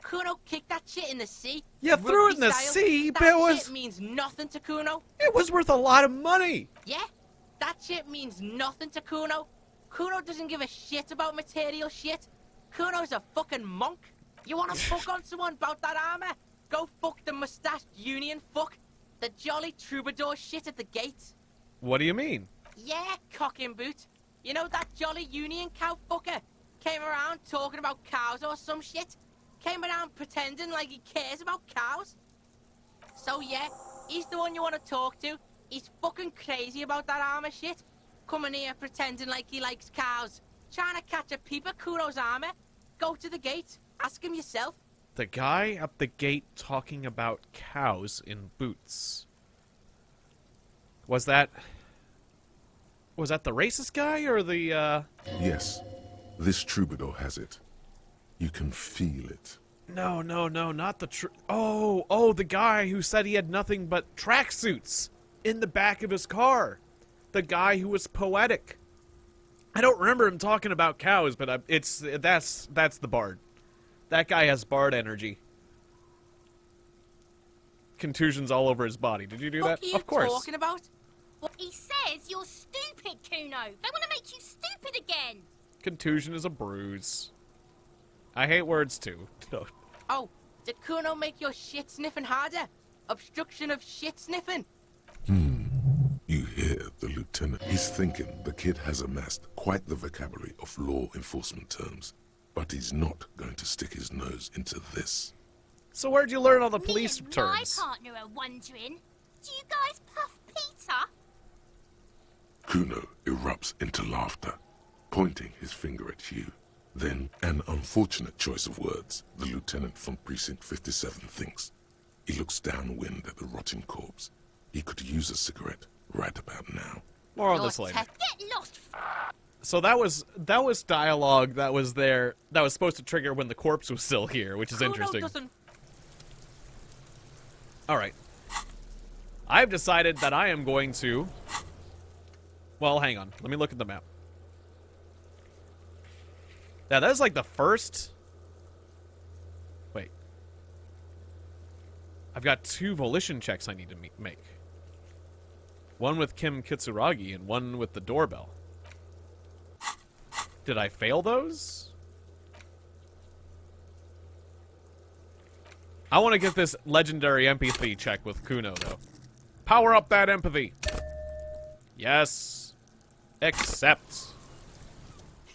Kuno kicked that shit in the sea. You threw it in the Rugby style. sea, but That it was... shit means nothing to Kuno. It was worth a lot of money! Yeah? That shit means nothing to Kuno. Kuno doesn't give a shit about material shit. Kuno's a fucking monk. You wanna fuck on someone about that armor? Go fuck the mustached union fuck. The jolly troubadour shit at the gate. What do you mean? Yeah, cock and boot. You know that jolly union cow fucker? Came around talking about cows or some shit? Came around pretending like he cares about cows? So yeah, he's the one you want to talk to. He's fucking crazy about that armor shit. Coming here pretending like he likes cows. Trying to catch a peep at Kuno's armor. Go to the gate. Ask him yourself. The guy at the gate talking about cows in boots. Was that the racist guy or the, Yes, this troubadour has it. You can feel it. No, not the Oh, the guy who said he had nothing but tracksuits in the back of his car. The guy who was poetic. I don't remember him talking about cows, but that's the bard. That guy has bard energy. Contusions all over his body. Did you do What that? are you Of course. talking about? He says you're stupid, Kuno. They want to make you stupid again. Contusion is a bruise. I hate words too. Oh, did Kuno make your shit sniffing harder? Obstruction of shit sniffing? You hear the lieutenant. He's thinking the kid has amassed quite the vocabulary of law enforcement terms, but he's not going to stick his nose into this. So where'd you learn all the Me police and terms? my partner are wondering, do you guys puff Peter? Kuno erupts into laughter, pointing his finger at you. Then, an unfortunate choice of words, the lieutenant from Precinct 57 thinks. He looks downwind at the rotting corpse. He could use a cigarette right about now. More on Your this later. Get lost. So that was dialogue that was there that was supposed to trigger when the corpse was still here, which is Kuno interesting. doesn't. All right. I've decided that I am going to... Well, hang on. Let me look at the map. Yeah, that is like the first... Wait. I've got 2 volition checks I need to make. One with Kim Kitsuragi and one with the doorbell. Did I fail those? I want to get this legendary empathy check with Kuno, though. Power up that empathy. Yes. Accept.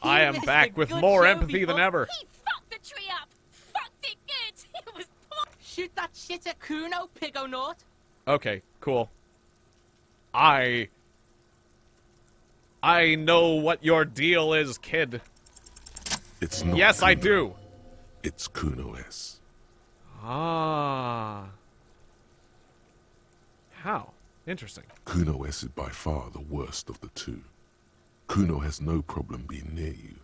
I am back with more empathy than ever. He fucked the tree up. Fucked it good. It was Shoot that shit at Kuno, Pigonaut. Okay, cool. I know what your deal is, kid. It's not Yes, Kuno. I do. It's Kuno S. Ah. How? Interesting. Kuno S is by far the worst of the 2. Kuno has no problem being near you,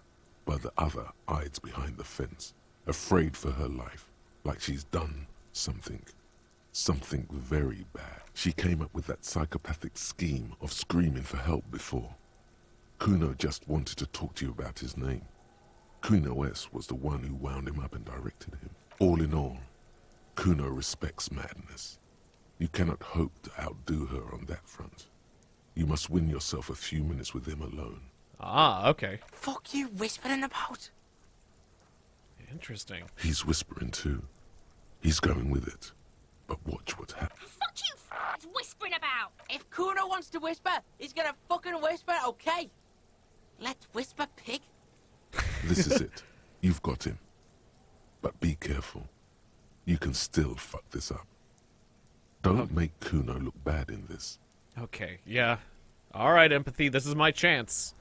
but the other hides behind the fence, afraid for her life, like she's done something very bad. She came up with that psychopathic scheme of screaming for help before. Kuno just wanted to talk to you about his name. Kuno S was the one who wound him up and directed him. All in all, Kuno respects madness. You cannot hope to outdo her on that front. You must win yourself a few minutes with him alone. Ah, okay. Fuck you whispering about? Interesting. He's whispering too. He's going with it. But watch what happens. fuck you whispering about. If Kuno wants to whisper, he's gonna fucking whisper, okay? Let's whisper, pig. This is it. You've got him. But be careful. You can still fuck this up. Don't make Kuno look bad in this. Okay, yeah. Alright, empathy, this is my chance.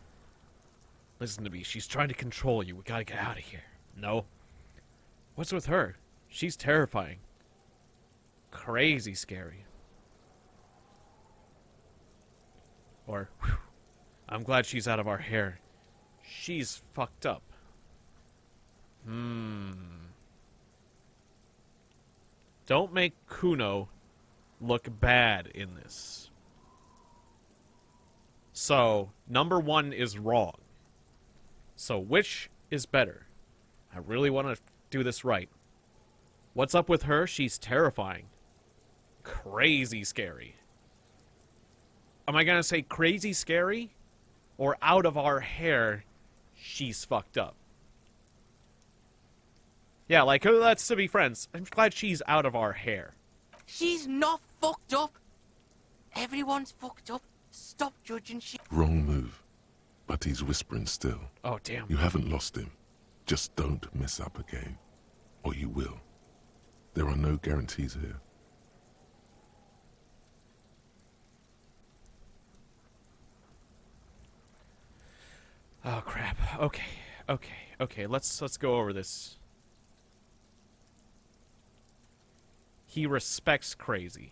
Listen to me, she's trying to control you. We gotta get out of here. No. What's with her? She's terrifying. Crazy scary. Or, whew, I'm glad she's out of our hair. She's fucked up. Don't make Kuno look bad in this. So, number 1 is wrong. So, which is better? I really want to do this right. What's up with her? She's terrifying. Crazy scary. Am I going to say crazy scary? Or out of our hair, she's fucked up? Yeah, like, let's to be friends. I'm glad she's out of our hair. She's not fucked up. Everyone's fucked up. Stop judging shit. Wrong move. But he's whispering still. Oh, damn. You haven't lost him. Just don't mess up again. Or you will. There are no guarantees here. Oh, crap. Okay. Let's go over this. He respects crazy.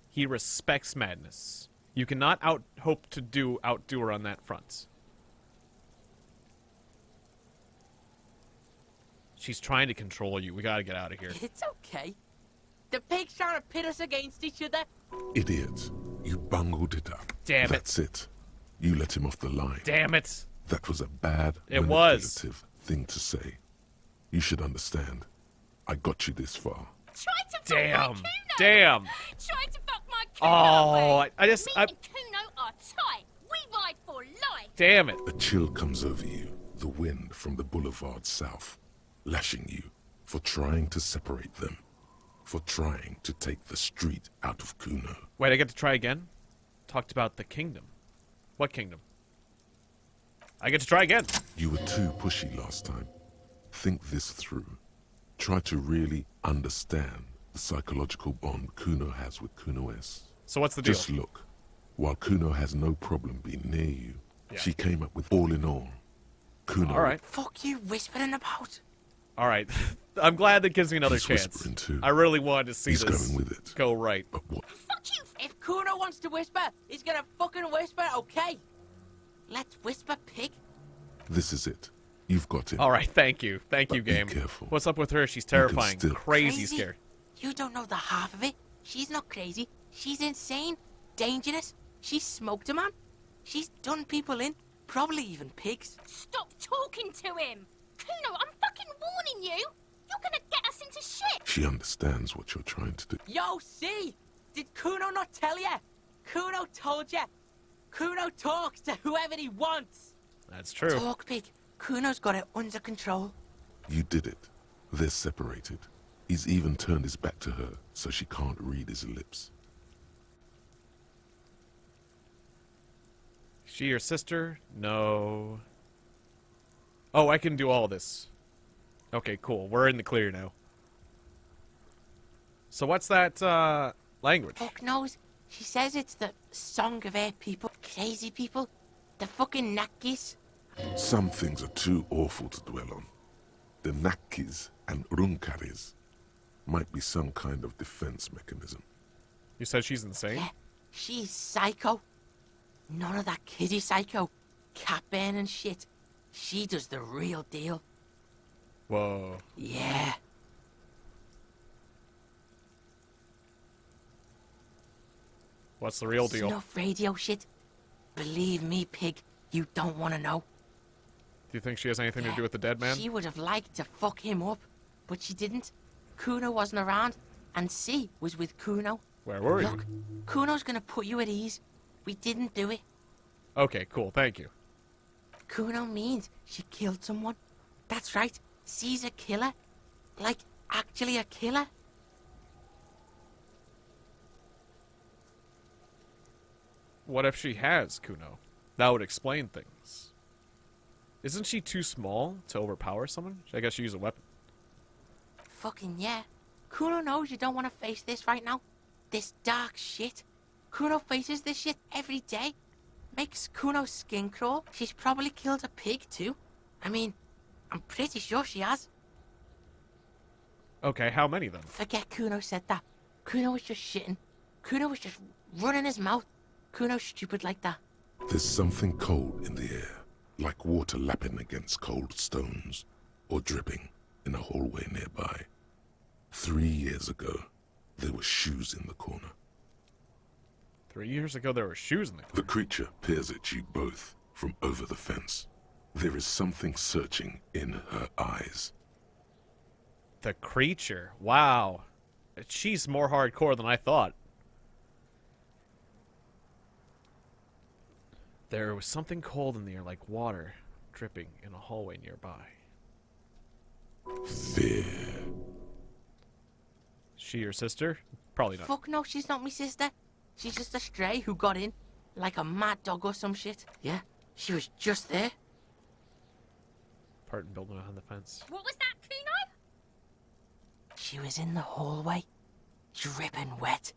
He respects madness. You cannot hope to outdo her on that front. She's trying to control you. We gotta get out of here. It's okay. The pig's trying to pit us against each other. Idiot. You bungled it up. Damn it. That's it. You let him off the line. Damn it. That was a bad, It was. manipulative thing to say. You should understand. I got you this far. Try to fuck Damn. my Kuno. Damn. Try to fuck my Kuno. Oh, away. I just... Me I, and Kuno are tight. We ride for life. damn it. A chill comes over you, the wind from the boulevard south, lashing you for trying to separate them, for trying to take the street out of Kuno. Wait, I get to try again? Talked about the kingdom. What kingdom? I get to try again. You were too pushy last time. Think this through. Try to really understand the psychological bond Kuno has with Kuno S. So what's the deal? Just look. While Kuno has no problem being near you, Yeah. she came up with all in all. Kuno. All right. Fuck you whispering about? All right. I'm glad that gives me another He's chance. whispering too. I really wanted to see He's this going with it. go right. But what? Fuck you. If Kuno wants to whisper, he's gonna fucking whisper, okay? Let's whisper, pig. This is it. You've got him. All right, thank you. Thank you, But be game. careful. What's up with her? She's You can terrifying. still- Crazy scary. You don't know the half of it. She's not crazy. She's insane. Dangerous. She's smoked a man. She's done people in. Probably even pigs. Stop talking to him. Kuno, I'm fucking warning you. You're gonna get us into to shit. She understands what you're trying to do. Yo, see? Did Kuno not tell you? Kuno told you. Kuno talks to whoever he wants. That's true. Talk, pig. Kuno's got it under control. You did it. They're separated. He's even turned his back to her, so she can't read his lips. She your sister? No. Oh, I can do all this. Okay, cool. We're in the clear now. So what's that, language? Fuck knows. She says it's the song of air people. Crazy people. The fucking Nakis. Some things are too awful to dwell on. The Nakis and Runkaris might be some kind of defense mechanism. You said she's insane? Yeah, she's psycho. None of that kiddie psycho. Cat burn and shit. She does the real deal. Whoa. Yeah. What's the real deal? Snuff radio shit. Believe me, pig, you don't want to know. Do you think she has anything to do with the dead man? She would have liked to fuck him up, but she didn't. Kuno wasn't around, and C was with Kuno. Where were you? Look, Kuno's gonna put you at ease. We didn't do it. Okay, cool. Thank you. Kuno means she killed someone. That's right. C's a killer. Like, actually a killer. What if she has Kuno? That would explain things. Isn't she too small to overpower someone? I guess she use a weapon. Fucking yeah. Kuno knows you don't want to face this right now. This dark shit. Kuno faces this shit every day. Makes Kuno's skin crawl. She's probably killed a pig too. I mean, I'm pretty sure she has. Okay, how many then? Forget Kuno said that. Kuno was just shitting. Kuno was just running his mouth. Kuno's stupid like that. There's something cold in the air, like water lapping against cold stones, or dripping in a hallway nearby. 3 years ago, there were shoes in the corner. 3 years ago, there were shoes in there. The creature peers at you both from over the fence. There is something searching in her eyes. The creature. Wow. She's more hardcore than I thought. There was something cold in the air, like water, dripping in a hallway nearby. Fear. She your sister? Probably not. Fuck no, she's not my sister. She's just a stray who got in. Like a mad dog or some shit. Yeah, she was just there. Part in building on the fence. What was that, Kuno? She was in the hallway, dripping wet,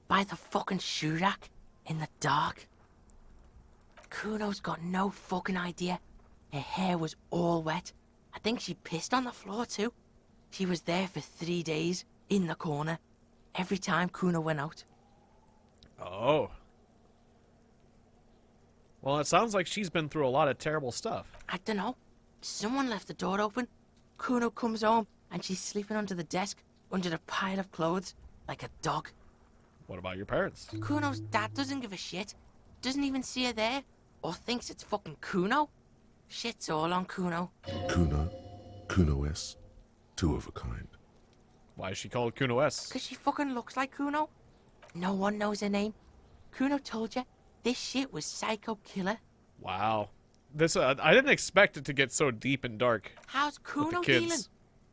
by the fucking shoe rack, in the dark. Kuno's got no fucking idea. Her hair was all wet. I think she pissed on the floor too. She was there for 3 days, in the corner, every time Kuno went out. Oh. Well, it sounds like she's been through a lot of terrible stuff. I don't know. Someone left the door open. Kuno comes home, and she's sleeping under the desk, under the pile of clothes, like a dog. What about your parents? Kuno's dad doesn't give a shit. Doesn't even see her there, or thinks it's fucking Kuno. Shit's all on Kuno. Kuno-S, two of a kind. Why is she called Kuno S? Cause she fucking looks like Kuno. No one knows her name. Kuno told you, this shit was Psycho Killer. Wow. This, I didn't expect it to get so deep and dark. How's Kuno dealing?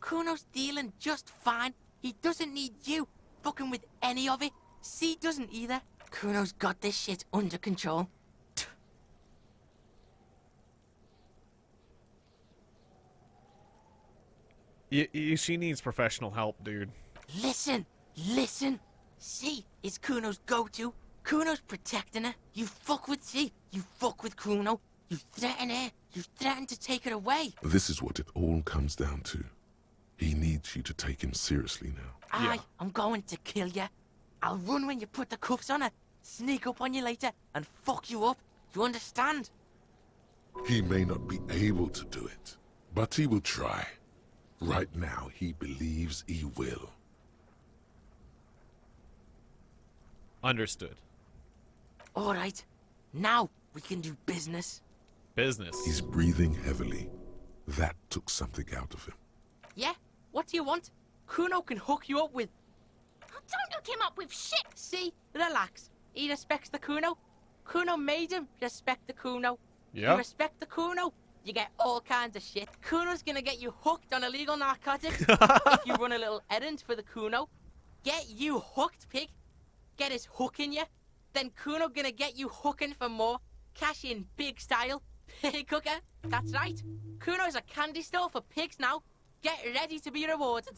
Kuno's dealing just fine. He doesn't need you fucking with any of it. C doesn't either. Kuno's got this shit under control. She needs professional help, dude. Listen. C is Kuno's go-to. Kuno's protecting her. You fuck with C, you fuck with Kuno. You threaten her. You threaten to take her away. This is what it all comes down to. He needs you to take him seriously now. I'm going to kill you. I'll run when you put the cuffs on her. Sneak up on you later and fuck you up. You understand? He may not be able to do it, but he will try. Right now, he believes he will. Understood. All right. Now we can do business. Business. He's breathing heavily. That took something out of him. Yeah? What do you want? Kuno can hook you up with... Oh, don't hook him up with shit. See? Relax. He respects the Kuno. Kuno made him respect the Kuno. Yeah. You respect the Kuno, you get all kinds of shit. Kuno's gonna get you hooked on illegal narcotics if you run a little errand for the Kuno. Get you hooked, pig. Get his hook in you. Then Kuno gonna get you hooking for more. Cash in big style. Pig hooker. That's right. Kuno's a candy store for pigs now. Get ready to be rewarded.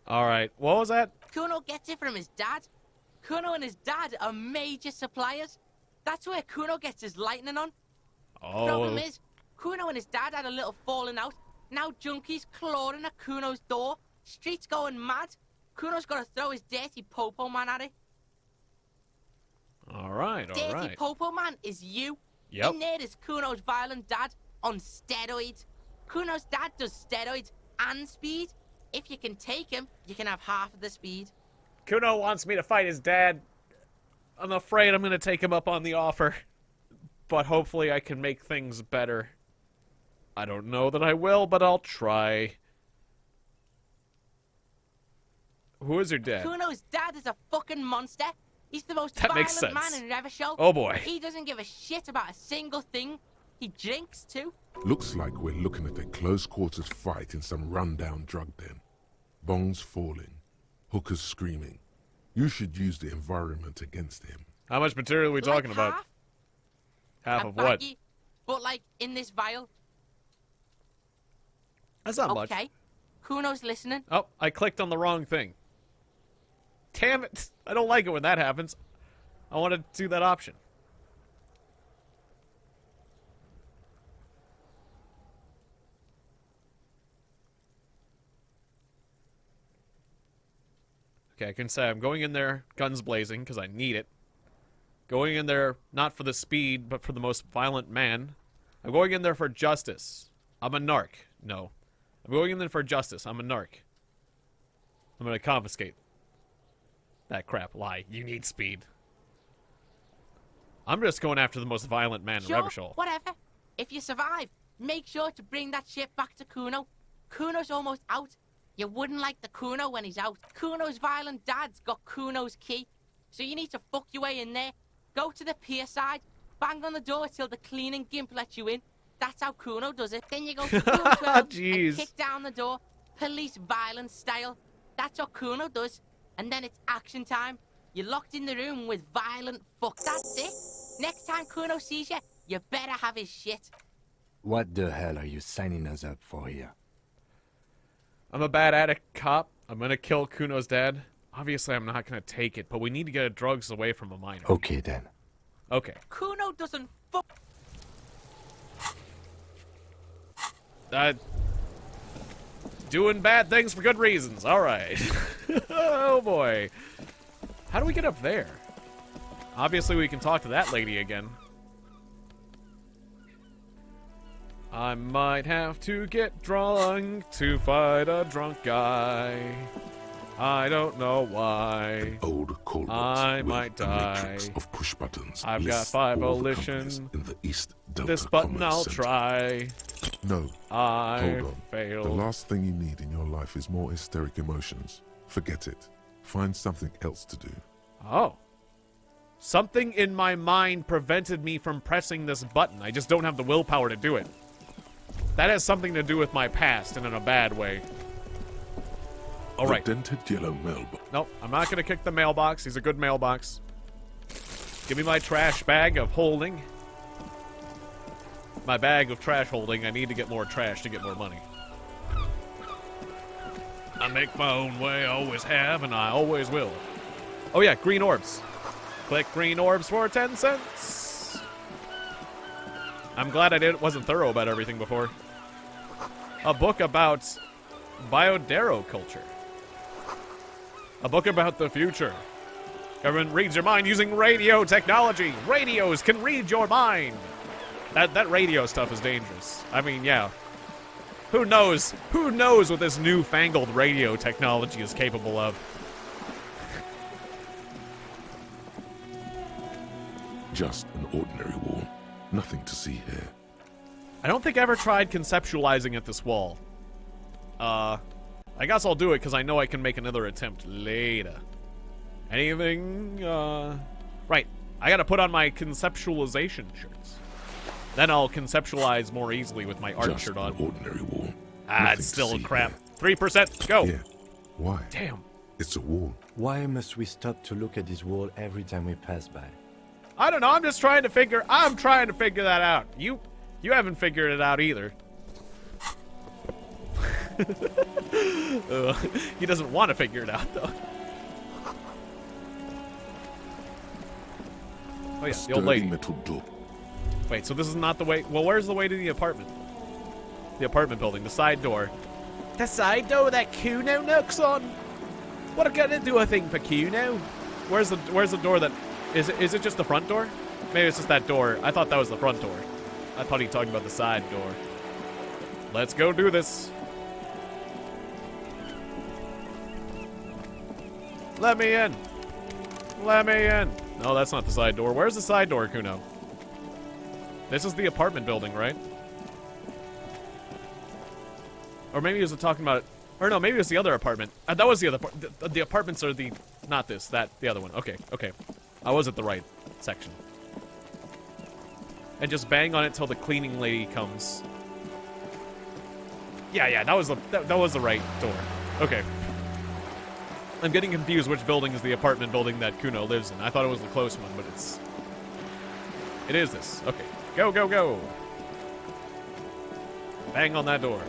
Alright, what was that? Kuno gets it from his dad. Kuno and his dad are major suppliers. That's where Kuno gets his lightning on. Oh. Problem is, Kuno and his dad had a little falling out. Now junkies clawing at Kuno's door. Streets going mad. Kuno's got to throw his dirty popo man at it. Alright, Dirty alright. popo man is you. Yep. In there is Kuno's violent dad on steroids. Kuno's dad does steroids and speed. If you can take him, you can have half of the speed. Kuno wants me to fight his dad. I'm afraid I'm going to take him up on the offer. But hopefully I can make things better. I don't know that I will, but I'll try. Who is your dad? Kuno's dad is a fucking monster. He's the most That makes violent sense. man in Revachol. Oh boy. He doesn't give a shit about a single thing. He drinks too. Looks like we're looking at a close-quarters fight in some rundown drug den. Bongs falling, hookers screaming. You should use the environment against him. How much material are we talking about? Half A of what? baggie, but like in this vial. That's not much. Okay. Kuno's listening. Oh, I clicked on the wrong thing. Damn it. I don't like it when that happens. I want to do that option. Okay, I can say I'm going in there guns blazing because I need it. Going in there not for the speed, but for the most violent man. I'm going in there for justice. I'm a narc. No. I'm going in there for justice. I'm a narc. I'm going to confiscate that crap. Lie. You need speed. I'm just going after the most violent man in Sure, Revachol. whatever. If you survive, make sure to bring that shit back to Kuno. Kuno's almost out. You wouldn't like the Kuno when he's out. Kuno's violent dad's got Kuno's key. So you need to fuck your way in there. Go to the pier side. Bang on the door till the cleaning gimp lets you in. That's how Kuno does it. Then you go to room 12 and Jeez. kick down the door. Police violence style. That's what Kuno does. And then it's action time. You're locked in the room with violent fuck. That's it. Next time Kuno sees you, you better have his shit. What the hell are you signing us up for here? I'm a bad addict cop. I'm going to kill Kuno's dad. Obviously, I'm not going to take it, but we need to get drugs away from a minor. Okay, then. Okay. Kuno doesn't fuck. Doing bad things for good reasons. All right. Oh, boy. How do we get up there? Obviously, we can talk to that lady again. I might have to get drunk to fight a drunk guy. I don't know why. Old Colbert I with might a die. matrix of push buttons. I've got lists 5 all the volition. companies in the East Delta This button Commerce I'll Center. try. No, I hold on. failed. The last thing you need in your life is more hysteric emotions. Forget it. Find something else to do. Oh. Something in my mind prevented me from pressing this button. I just don't have the willpower to do it. That has something to do with my past, and in a bad way. All right. The dented yellow mailbox. Nope, I'm not going to kick the mailbox. He's a good mailbox. Give me my trash bag of holding. My bag of trash holding. I need to get more trash to get more money. I make my own way, always have, and I always will. Oh yeah, green orbs. Click green orbs for 10 cents. I'm glad I wasn't thorough about everything before. A book about biodero culture. A book about the future. Government reads your mind using radio technology. Radios can read your mind. That radio stuff is dangerous. I mean, yeah. Who knows? Who knows what this newfangled radio technology is capable of? Just an ordinary wall. Nothing to see here. I don't think I ever tried conceptualizing at this wall. I guess I'll do it because I know I can make another attempt later. Anything, right. I gotta put on my conceptualization shirts. Then I'll conceptualize more easily with my art Just shirt on. an ordinary wall. Ah, Nothing it's to still see crap. here. 3%, go! Yeah. Why? Damn. It's a wall. Why must we stop to look at this wall every time we pass by? I don't know, I'm trying to figure that out. You haven't figured it out either. He doesn't want to figure it out, though. Oh yeah, the old lady. Metal door. Wait, so this is not the way... Well, where's the way to the apartment? The apartment building, the side door. The side door that Kuno knocks on? What are gonna do a thing for Kuno? Where's the door that... Is it just the front door? Maybe it's just that door. I thought that was the front door. I thought he was talking about the side door. Let's go do this. Let me in. Let me in. No, that's not the side door. Where's the side door, Kuno? This is the apartment building, right? Or maybe he was talking about... Or no, maybe it was the other apartment. That was the other part. The apartments are the... Not this, the other one. Okay, okay. I was at the right section. And just bang on it till the cleaning lady comes. Yeah, that was the right door. Okay. I'm getting confused which building is the apartment building that Kuno lives in. I thought it was the close one, but it is this. Okay. Go, go, go. Bang on that door.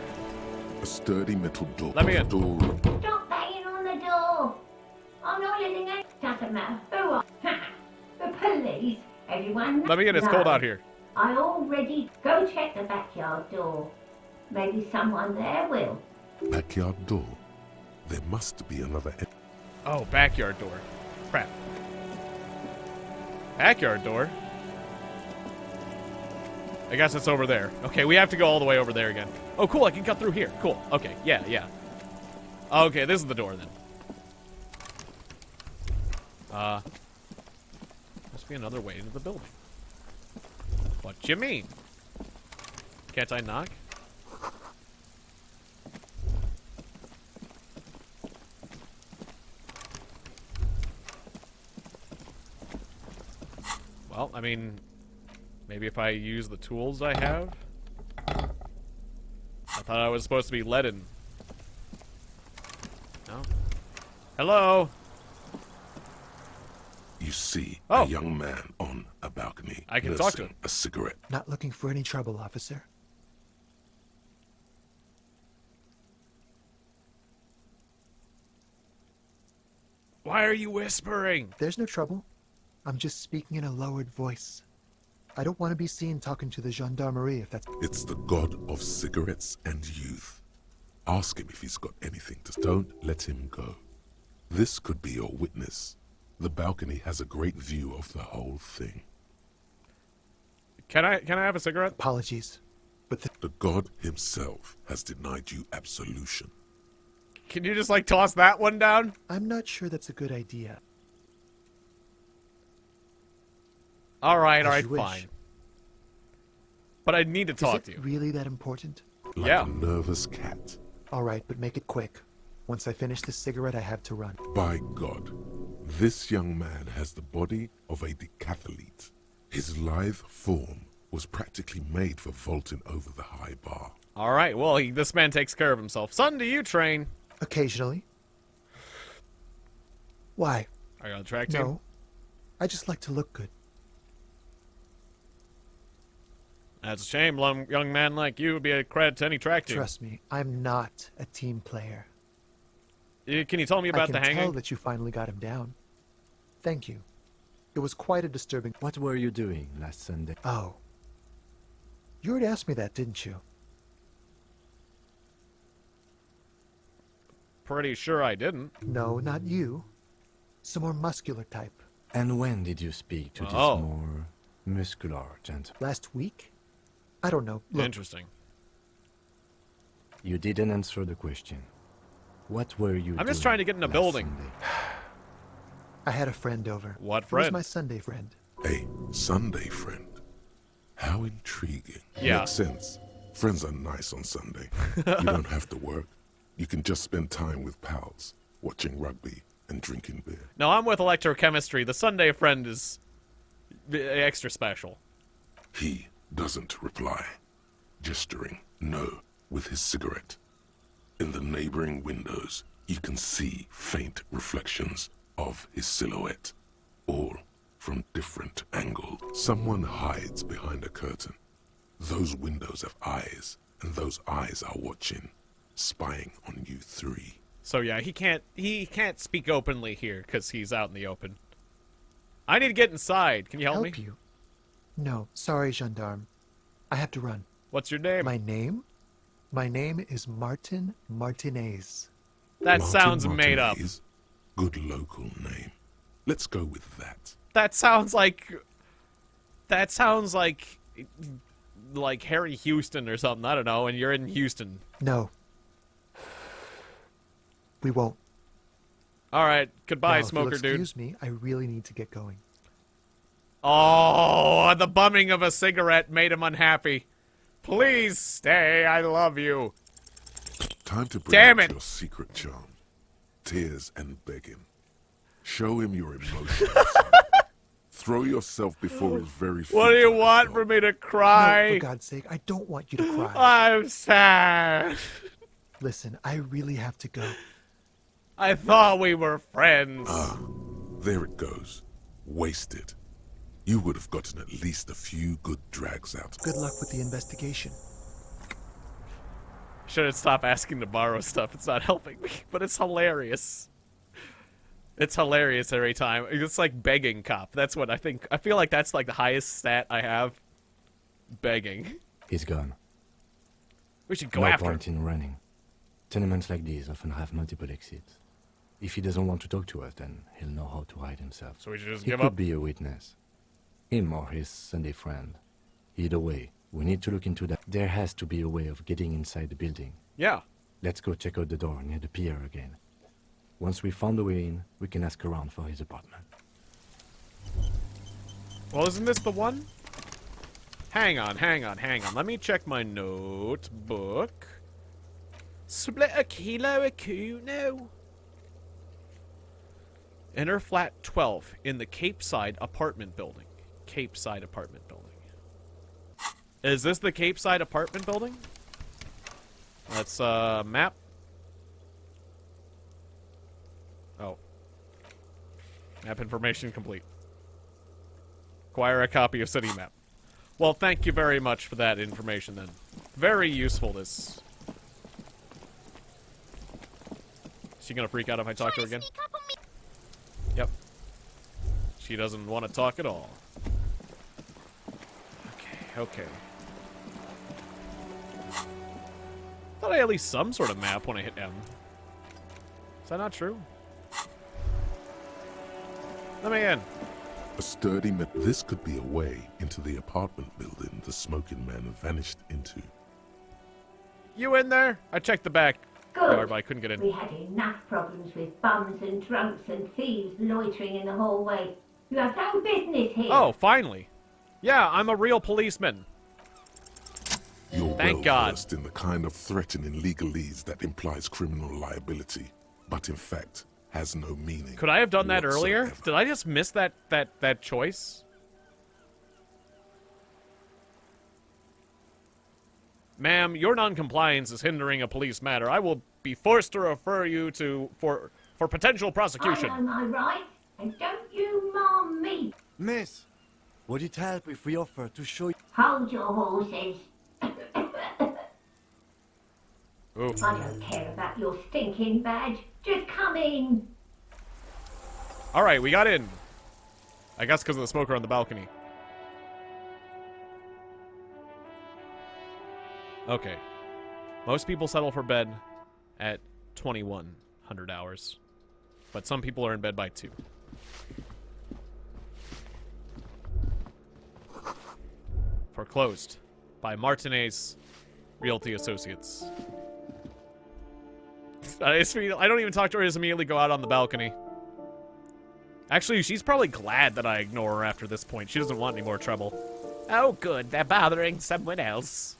A sturdy metal door. Let me in. Door. Stop banging on the door. I'm not letting it. Doesn't matter who I the police. Everyone. Let me in. It's cold out here. I already go check the backyard door. Maybe someone there will. Backyard door. There must be another. Oh, backyard door. Crap. Backyard door? I guess it's over there. Okay, we have to go all the way over there again. Oh, cool, I can cut through here. Cool. Okay, yeah. Okay, this is the door then. Must be another way into the building. What you mean? Can't I knock? Well, I mean, maybe if I use the tools I have. I thought I was supposed to be let in. No. Hello? You see Oh. a young man on a balcony. I can talk to nursing him. A cigarette. Not looking for any trouble, officer. Why are you whispering? There's no trouble. I'm just speaking in a lowered voice. I don't want to be seen talking to the gendarmerie if that's... It's the god of cigarettes and youth. Ask him if he's got anything to... Don't let him go. This could be your witness. The balcony has a great view of the whole thing. Can I have a cigarette? Apologies, but The god himself has denied you absolution. Can you just like toss that one down? I'm not sure that's a good idea. All right, As you wish. fine. But I need to talk Is to it you. really that important? Like Yeah. a nervous cat. All right, but make it quick. Once I finish this cigarette, I have to run. By God, this young man has the body of a decathlete. His lithe form was practically made for vaulting over the high bar. All right, well, this man takes care of himself. Son, do you train? Occasionally. Why? Are you on track team? No. I just like to look good. That's a shame. Young man like you would be a credit to any track team. Trust me, I'm not a team player. Can you tell me about I the can tell hanging? that you finally got him down. Thank you. It was quite a disturbing... What were you doing last Sunday? Oh. You already asked me that, didn't you? Pretty sure I didn't. No, not you. Some more muscular type. And when did you speak to this Oh. more muscular gentleman? Last week? I don't know. Look, Interesting. You didn't answer the question. What were you I'm just doing trying to get in a last building. Sunday? I had a friend over. What He friend? was my Sunday friend. A Sunday friend. How intriguing. Yeah. Makes sense. Friends are nice on Sunday. You don't have to work. You can just spend time with pals, watching rugby and drinking beer. No, I'm with electrochemistry. The Sunday friend is extra special. He doesn't reply, gesturing no with his cigarette. In the neighboring windows, you can see faint reflections of his silhouette, all from different angles. Someone hides behind a curtain. Those windows have eyes, and those eyes are watching, spying on you three. So yeah, he can't speak openly here because he's out in the open. I need to get inside. Can you help me? Help you? No, sorry, gendarme. I have to run. What's your name? My name? My name is Martin Martinez. That Martin sounds made up. Martinez. Good local name. Let's go with that. That sounds like Harry Houston or something. I don't know. And you're in Houston. No. We won't. All right. Goodbye, Now, smoker if you'll dude. excuse me, I really need to get going. Oh, the bumming of a cigarette made him unhappy. Please stay. I love you. Time to bring Damn out it. your secret charm. Tears and begging. Show him your emotions. Throw yourself before his very feet. What do you like want a for dog. me to No, cry? for God's sake, I don't want you to cry. I'm sad. Listen, I really have to go. I thought we were friends. There it goes. Wasted. You would have gotten at least a few good drags out. Good luck with the investigation. Shouldn't stop asking to borrow stuff. It's not helping me, but it's hilarious. It's hilarious every time. It's like begging cop. That's what I think. I feel like that's like the highest stat I have. Begging. He's gone. We should go No after him. point in running. Tenements like these often have multiple exits. If he doesn't want to talk to us, then he'll know how to hide himself. So we should just He give could up? be a witness. Him or his Sunday friend. Either way, we need to look into that. There has to be a way of getting inside the building. Yeah. Let's go check out the door near the pier again. Once we found a way in, we can ask around for his apartment. Well, isn't this the one? Hang on. Let me check my notebook. Split a kilo of Kuno. Enter flat 12 in the Cape Side apartment building. Cape Side apartment building. Is this the Cape Side apartment building? Let's, map. Oh. Map information complete. Acquire a copy of city map. Well, thank you very much for that information, then. Very useful, this. Is she gonna freak out if I talk to her again? Yep. She doesn't want to talk at all. Okay. Thought I had at least some sort of map when I hit M. Is that not true? Let me in. A sturdy this could be a way into the apartment building the smoking man vanished into. You in there? I checked the back Good. yard, but I couldn't get in. We had enough problems with bums and drunks and thieves loitering in the hallway. You have no business here. Oh, finally. Yeah, I'm a real policeman. You're Thank well God. versed in the kind of threatening legalese that implies criminal liability, but in fact has no meaning. Could I have done that earlier? whatsoever. Did I just miss that choice? Ma'am, your noncompliance is hindering a police matter. I will be forced to refer you to for potential prosecution. I know my rights, and don't you mom me. Miss, would it help if we offer to show you? Hold your horses. Ooh. I don't care about your stinking badge. Just come in. All right, we got in. I guess because of the smoker on the balcony. Okay. Most people settle for bed at 2100 hours. But some people are in bed by 2. Foreclosed by Martinez Realty Associates. I don't even talk to her, I just immediately go out on the balcony. Actually, she's probably glad that I ignore her after this point. She doesn't want any more trouble. Oh, good. They're bothering someone else.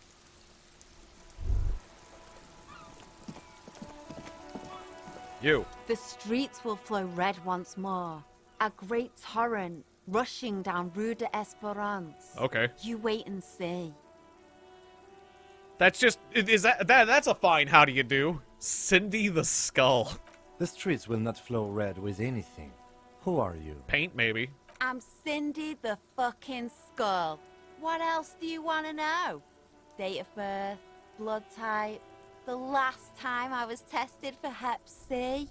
You. The streets will flow red once more. A great torrent rushing down Rue de Esperance. Okay. You wait and see. That's just... That's a fine how do you do. Cindy the Skull. The streets will not flow red with anything. Who are you? Paint, maybe. I'm Cindy the fucking Skull. What else do you want to know? Date of birth, blood type, the last time I was tested for Hep C.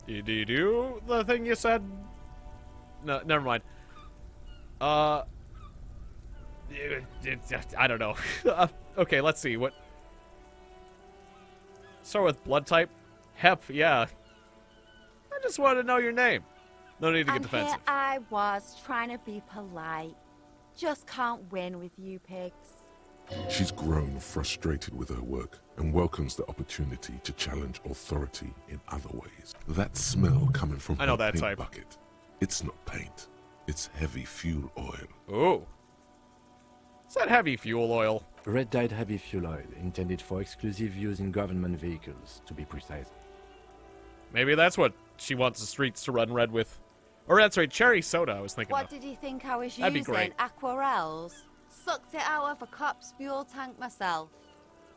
Did you do the thing you said? No, never mind. I don't know. Okay, let's see. What? Start with blood type. Hep, yeah. I just wanted to know your name. No need to get defensive. Here I was trying to be polite. Just can't win with you pigs. She's grown frustrated with her work and welcomes the opportunity to challenge authority in other ways. That smell coming from I know her that paint type. bucket. It's not paint. It's heavy fuel oil. Oh. Is that heavy fuel oil? Red-dyed heavy fuel oil, intended for exclusive use in government vehicles, to be precise. Maybe that's what she wants the streets to run red with. Or that's right, cherry soda I was thinking What of. did you think I was That'd be using? great. Aquarels? Sucked it out of a cop's fuel tank myself.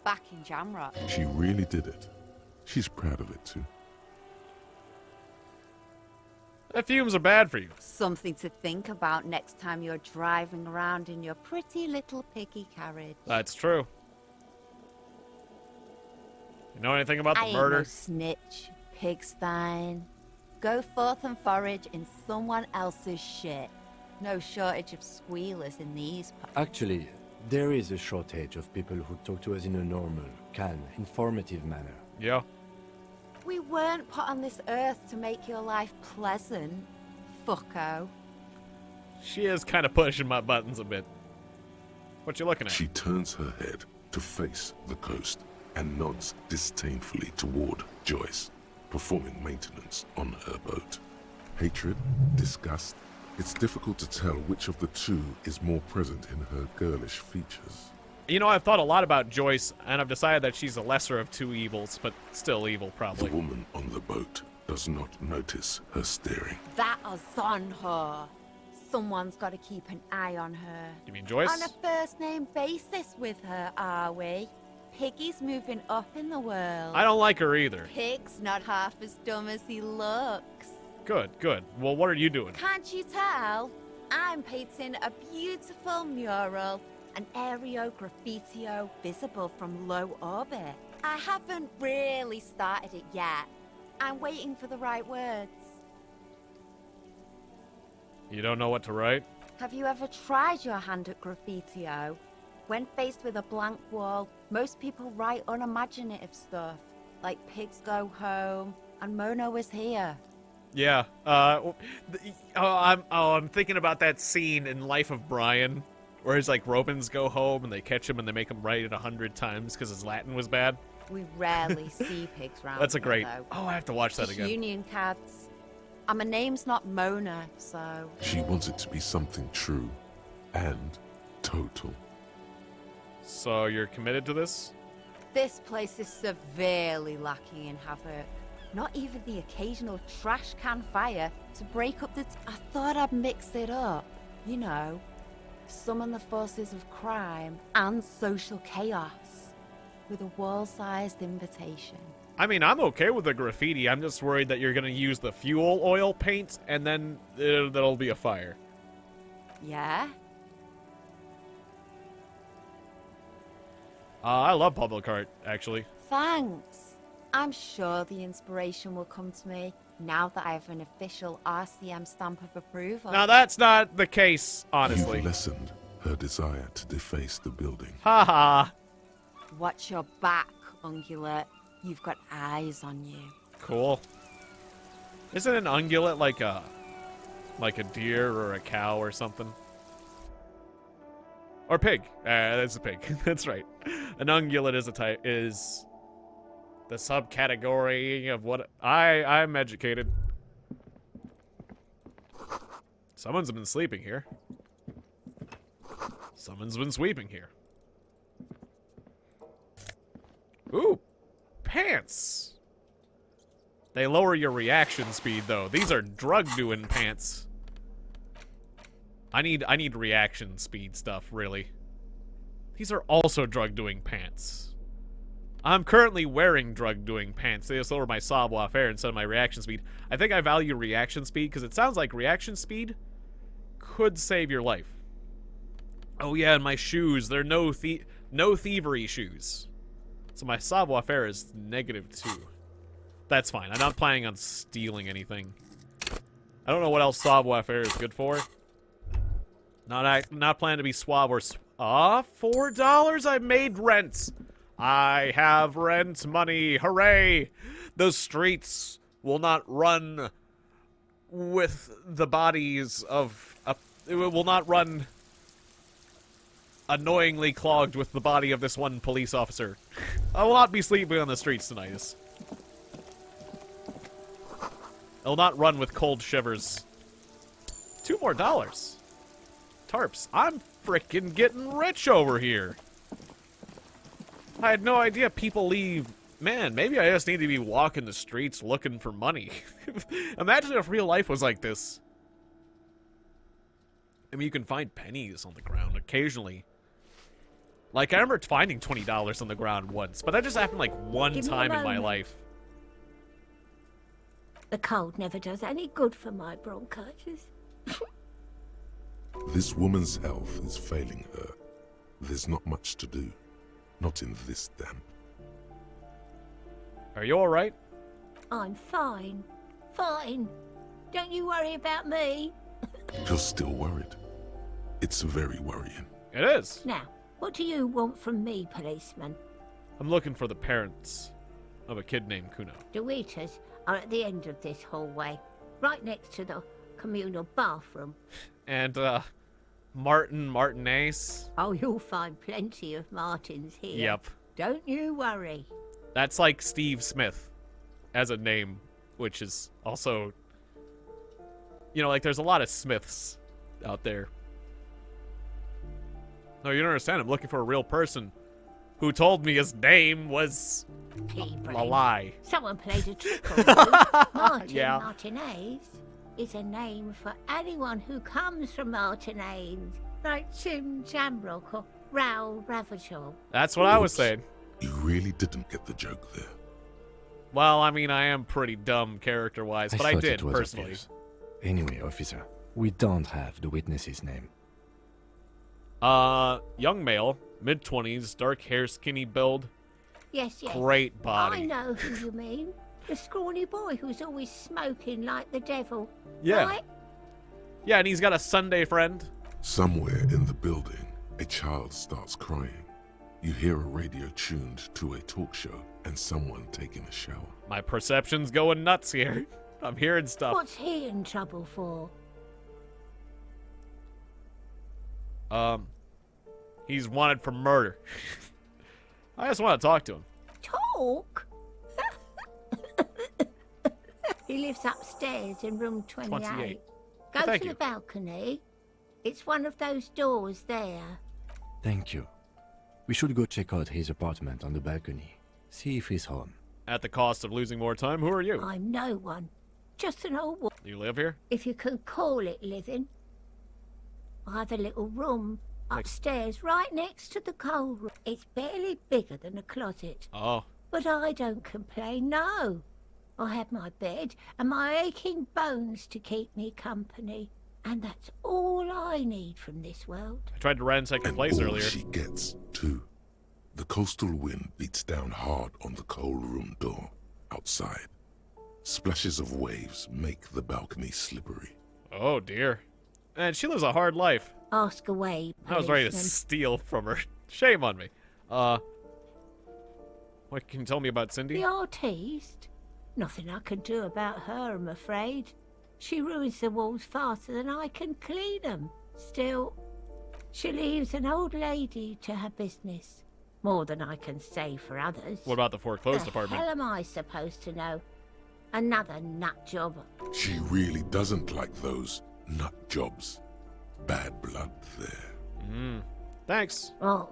Back in Jamrock. She really did it. She's proud of it too. The fumes are bad for you. Something to think about next time you're driving around in your pretty little piggy carriage. That's true. You know anything about the I ain't murder? no snitch, pigstein. Go forth and forage in someone else's shit. No shortage of squealers in these parts. Actually, there is a shortage of people who talk to us in a normal, calm, informative manner. Yeah. We weren't put on this earth to make your life pleasant, fucko. She is kind of pushing my buttons a bit. What you looking at? She turns her head to face the coast and nods disdainfully toward Joyce, performing maintenance on her boat. Hatred, disgust, it's difficult to tell which of the two is more present in her girlish features. You know, I've thought a lot about Joyce, and I've decided that she's the lesser of two evils, but still evil, The probably. woman on the boat does not notice her staring. That is on her. Someone's got to keep an eye on her. You mean Joyce? On a first-name basis with her, are we? Piggy's moving up in the world. I don't like her either. Pig's not half as dumb as he looks. Good, good. Well, what are you doing? Can't you tell? I'm painting a beautiful mural, an aereo graffitio visible from low orbit. I haven't really started it yet. I'm waiting for the right words. You don't know what to write? Have you ever tried your hand at graffitio? When faced with a blank wall, most people write unimaginative stuff, like pigs go home and Mono is here. Yeah. I'm thinking about that scene in Life of Brian, where his like Romans go home and they catch him and they make him write it 100 times because his Latin was bad. We rarely see pigs round That's a here, great. though. Oh, I have to watch that Just again. Union cads. And my name's not Mona, so... She wants it to be something true and total. So you're committed to this? This place is severely lacking in havoc. Not even the occasional trash can fire to break up the... I thought I'd mix it up, you know. Summon the forces of crime and social chaos with a wall-sized invitation. I mean, I'm okay with the graffiti. I'm just worried that you're going to use the fuel oil paint and then there'll be a fire. Yeah? I love public art, actually. Thanks. I'm sure the inspiration will come to me now that I have an official RCM stamp of approval. Now, that's not the case, honestly. You've lessened her desire to deface the building. Haha. Watch your back, ungulate. You've got eyes on you. Cool. Isn't an ungulate like a deer or a cow or something? Or pig. That's a pig. That's right. An ungulate is the subcategory of what I'm educated. Someone's been sleeping here. Someone's been sweeping here. Ooh, pants. They lower your reaction speed, though. These are drug-doing pants. I need reaction speed stuff, really. These are also drug-doing pants. I'm currently wearing drug-doing pants. They just lower my savoir-faire instead of my reaction speed. I think I value reaction speed because it sounds like reaction speed could save your life. Oh yeah, and my shoes. They're no thievery shoes. So my savoir-faire is -2. That's fine. I'm not planning on stealing anything. I don't know what else savoir-faire is good for. Not planning to be suave or... $4? I made rent. I have rent money. Hooray! The streets will not run with the bodies of... it will not run annoyingly clogged with the body of this one police officer. I will not be sleeping on the streets tonight. It'll not run with cold shivers. $2 more. Tarps. I'm frickin' getting rich over here. I had no idea people leave. Man, maybe I just need to be walking the streets looking for money. Imagine if real life was like this. I mean, you can find pennies on the ground occasionally. Like, I remember finding $20 on the ground once, but that just happened like one time in my life. The cold never does any good for my bronchitis. This woman's health is failing her. There's not much to do. Not in this damp. Are you alright? I'm fine. Fine. Don't you worry about me. You're still worried. It's very worrying. It is. Now, what do you want from me, policeman? I'm looking for the parents of a kid named Kuno. The waiters are at the end of this hallway, right next to the communal bathroom. And, Martinez. Oh, you'll find plenty of Martins here. Yep. Don't you worry. That's like Steve Smith as a name, which is also, you know, like there's a lot of Smiths out there. No, you don't understand. I'm looking for a real person who told me his name was a lie. Someone played a trick on you. Martin Yeah. Martinez is a name for anyone who comes from Martinez, like Tim Jamrock or Raoul Ravachol. That's what I was saying. You really didn't get the joke there. Well, I mean, I am pretty dumb character-wise, but I thought did, it was personally. obvious. Anyway, officer, we don't have the witness's name. Young male, mid-20s, dark hair, skinny build. Yes, yes. Great body. I know who you mean. The scrawny boy who's always smoking like the devil. Yeah. Right? Yeah, and he's got a Sunday friend. Somewhere in the building, a child starts crying. You hear a radio tuned to a talk show and someone taking a shower. My perception's going nuts here. I'm hearing stuff. What's he in trouble for? He's wanted for murder. I just want to talk to him. Talk? He lives upstairs in room 28. 28. Go Thank to you. the balcony. It's one of those doors there. Thank you. We should go check out his apartment on the balcony. See if he's home. At the cost of losing more time, who are you? I'm no one. Just an old woman, You live here? if you can call it living. I have a little room upstairs right next to the coal room. It's barely bigger than a closet. Oh. But I don't complain, no. I have my bed and my aching bones to keep me company. And that's all I need from this world. I tried to ransack your place all earlier. she gets, too. The coastal wind beats down hard on the coal room door outside. Splashes of waves make the balcony slippery. Oh, dear. Man, she lives a hard life. Ask away, I was ready to policeman. steal from her. Shame on me. What can you tell me about Cindy? The artiste? Nothing I can do about her, I'm afraid. She ruins the walls faster than I can clean them. Still, she leaves an old lady to her business. More than I can say for others. What about the foreclosed The apartment? hell am I supposed to know? Another nut job. She really doesn't like those nut jobs. Bad blood there. Thanks. Oh,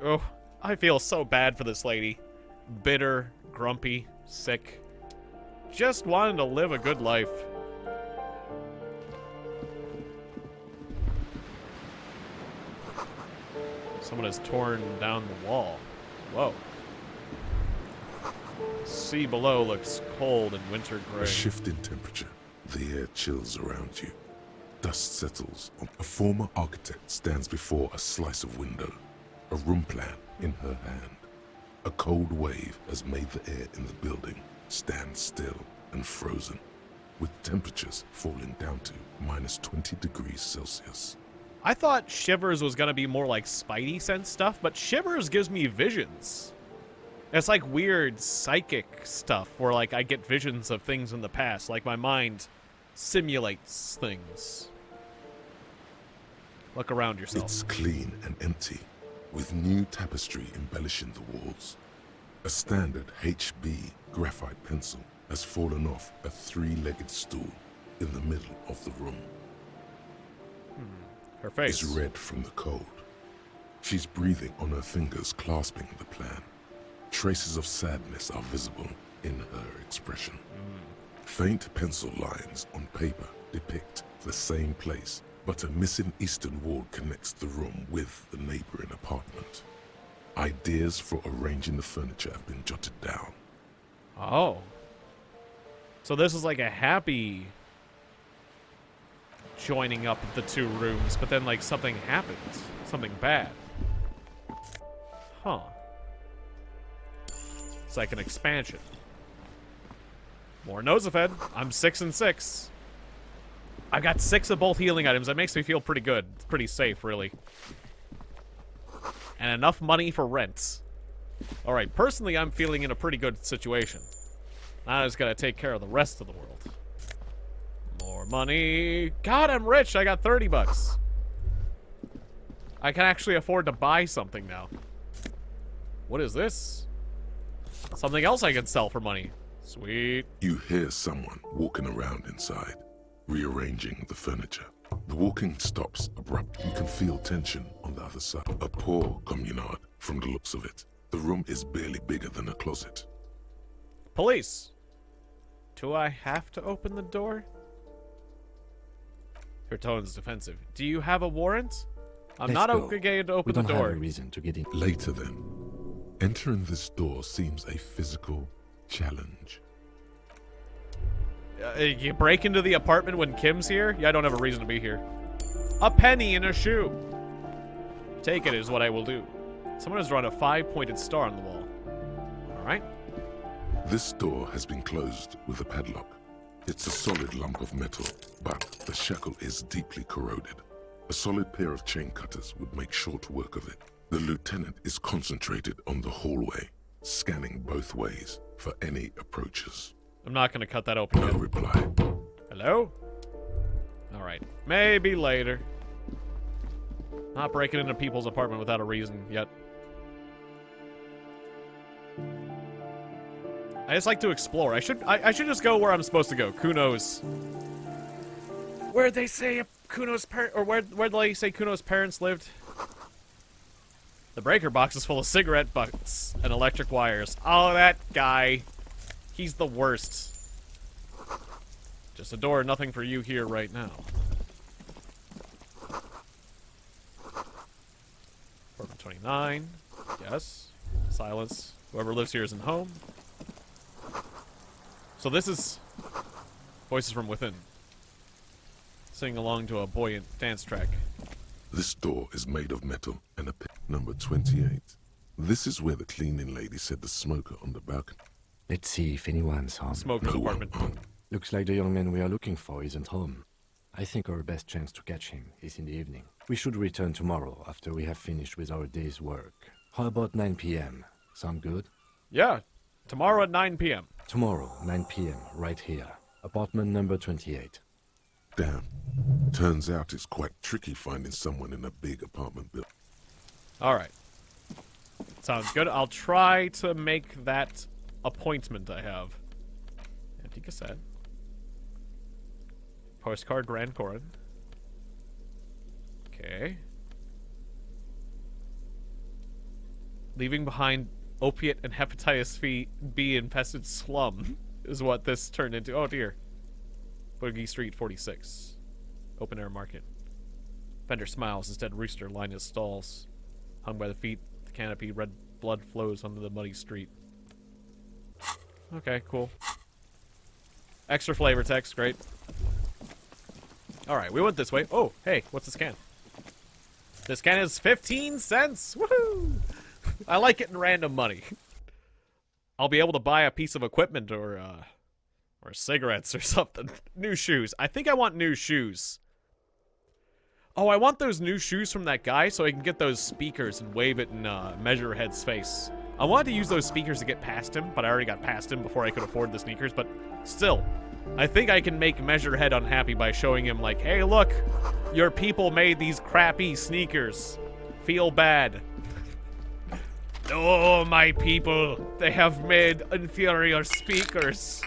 Oh, I feel so bad for this lady. bitter, grumpy, sick. Just wanted to live a good life. Someone has torn down the wall. Whoa. Sea below looks cold and winter gray. A shift in temperature. The air chills around you. Dust settles. A former architect stands before a slice of window, a room plan in her hand. A cold wave has made the air in the building stand still and frozen, with temperatures falling down to minus 20 degrees Celsius. I thought Shivers was gonna be more like Spidey sense stuff, but Shivers gives me visions. It's like weird psychic stuff where like I get visions of things in the past, like my mind simulates things. Look around yourself. It's clean and empty, with new tapestry embellishing the walls. A standard HB graphite pencil has fallen off a three-legged stool in the middle of the room. Her face is red from the cold. She's breathing on her fingers, clasping the plan. Traces of sadness are visible in her expression. Faint pencil lines on paper depict the same place, but a missing eastern wall connects the room with the neighboring apartment. Ideas for arranging the furniture have been jotted down. Oh. So this is like a happy joining up of the two rooms, but then like something happens. Something bad. Huh. It's like an expansion. More Nosafed. I'm 6 and 6. I got 6 of both healing items. That makes me feel pretty good. It's pretty safe, really. And enough money for rent. Alright, personally, I'm feeling in a pretty good situation. Now I just gotta take care of the rest of the world. More money. God, I'm rich. I got 30 bucks. I can actually afford to buy something now. What is this? Something else I can sell for money. Sweet. You hear someone walking around inside, rearranging the furniture. The walking stops abruptly. You can feel tension on the other side. A poor communard, from the looks of it. The room is barely bigger than a closet. Police. Do I have to open the door? Her tone's defensive. Do you have a warrant? I'm not obligated to open the door. We don't have a reason to get in. Later then, entering this door seems a physical challenge. You break into the apartment when Kim's here? Yeah, I don't have a reason to be here. A penny in a shoe. Take it is what I will do. Someone has drawn a 5-pointed star on the wall. Alright. This door has been closed with a padlock. It's a solid lump of metal, but the shackle is deeply corroded. A solid pair of chain cutters would make short work of it. The lieutenant is concentrated on the hallway, scanning both ways for any approaches. I'm not going to cut that open No yet. reply. Hello? Alright. Maybe later. Not breaking into people's apartment without a reason yet. I just like to explore. I should just go where I'm supposed to go. Kuno's. Where'd they say Kuno's where they say Kuno's parents lived? The breaker box is full of cigarette butts and electric wires. Oh, that guy. He's the worst. Just a door, nothing for you here right now. Apartment 29. Yes. Silence. Whoever lives here isn't home. So this is Voices from Within. Singing along to a buoyant dance track. This door is made of metal and a pin. Number 28. This is where the cleaning lady said the smoker on the balcony. Let's see if anyone's home. Smoker's apartment. Looks like the young man we are looking for isn't home. I think our best chance to catch him is in the evening. We should return tomorrow after we have finished with our day's work. How about 9 p.m.? Sound good? Yeah. Tomorrow at 9 p.m. Tomorrow, 9 p.m., right here. Apartment number 28. Damn. Turns out it's quite tricky finding someone in a big apartment building. Alright. Sounds good. I'll try to make that appointment I have. Empty cassette. Postcard Grand Corin. Okay. Leaving behind Opiate and hepatitis B infested slum is what this turned into. Oh dear. Boogie Street 46. Open air market. Vendor smiles as dead rooster line his stalls. Hung by the feet, the canopy, red blood flows onto the muddy street. Okay, cool. Extra flavor text, great. Alright, we went this way. Oh, hey, what's this can? This can is 15 cents! Woohoo! I like getting random money. I'll be able to buy a piece of equipment or cigarettes or something. New shoes. I think I want new shoes. Oh, I want those new shoes from that guy so I can get those speakers and wave it in Measurehead's face. I wanted to use those speakers to get past him, but I already got past him before I could afford the sneakers, but still. I think I can make Measurehead unhappy by showing him, like, hey, look, your people made these crappy sneakers. Feel bad. Oh, my people, they have made inferior speakers.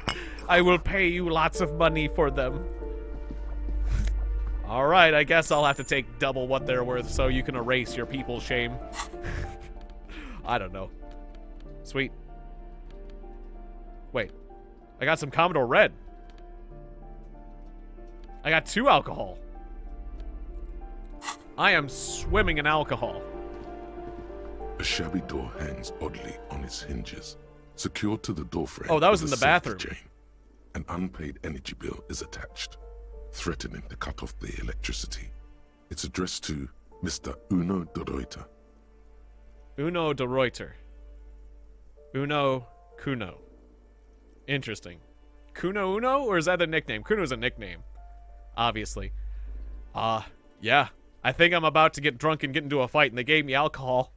I will pay you lots of money for them. Alright, I guess I'll have to take double what they're worth so you can erase your people's shame. I don't know. Sweet. Wait. I got some Commodore Red. I got 2 alcohol. I am swimming in alcohol. A shabby door hangs oddly on its hinges, secured to the doorframe. Oh, that was in the bathroom. Chain. An unpaid energy bill is attached, threatening to cut off the electricity. It's addressed to Mr. Uno de Reuter. Uno de Reuter. Uno Kuno. Interesting. Kuno Uno? Or is that a nickname? Kuno's a nickname. Obviously. Yeah. I think I'm about to get drunk and get into a fight, and they gave me alcohol.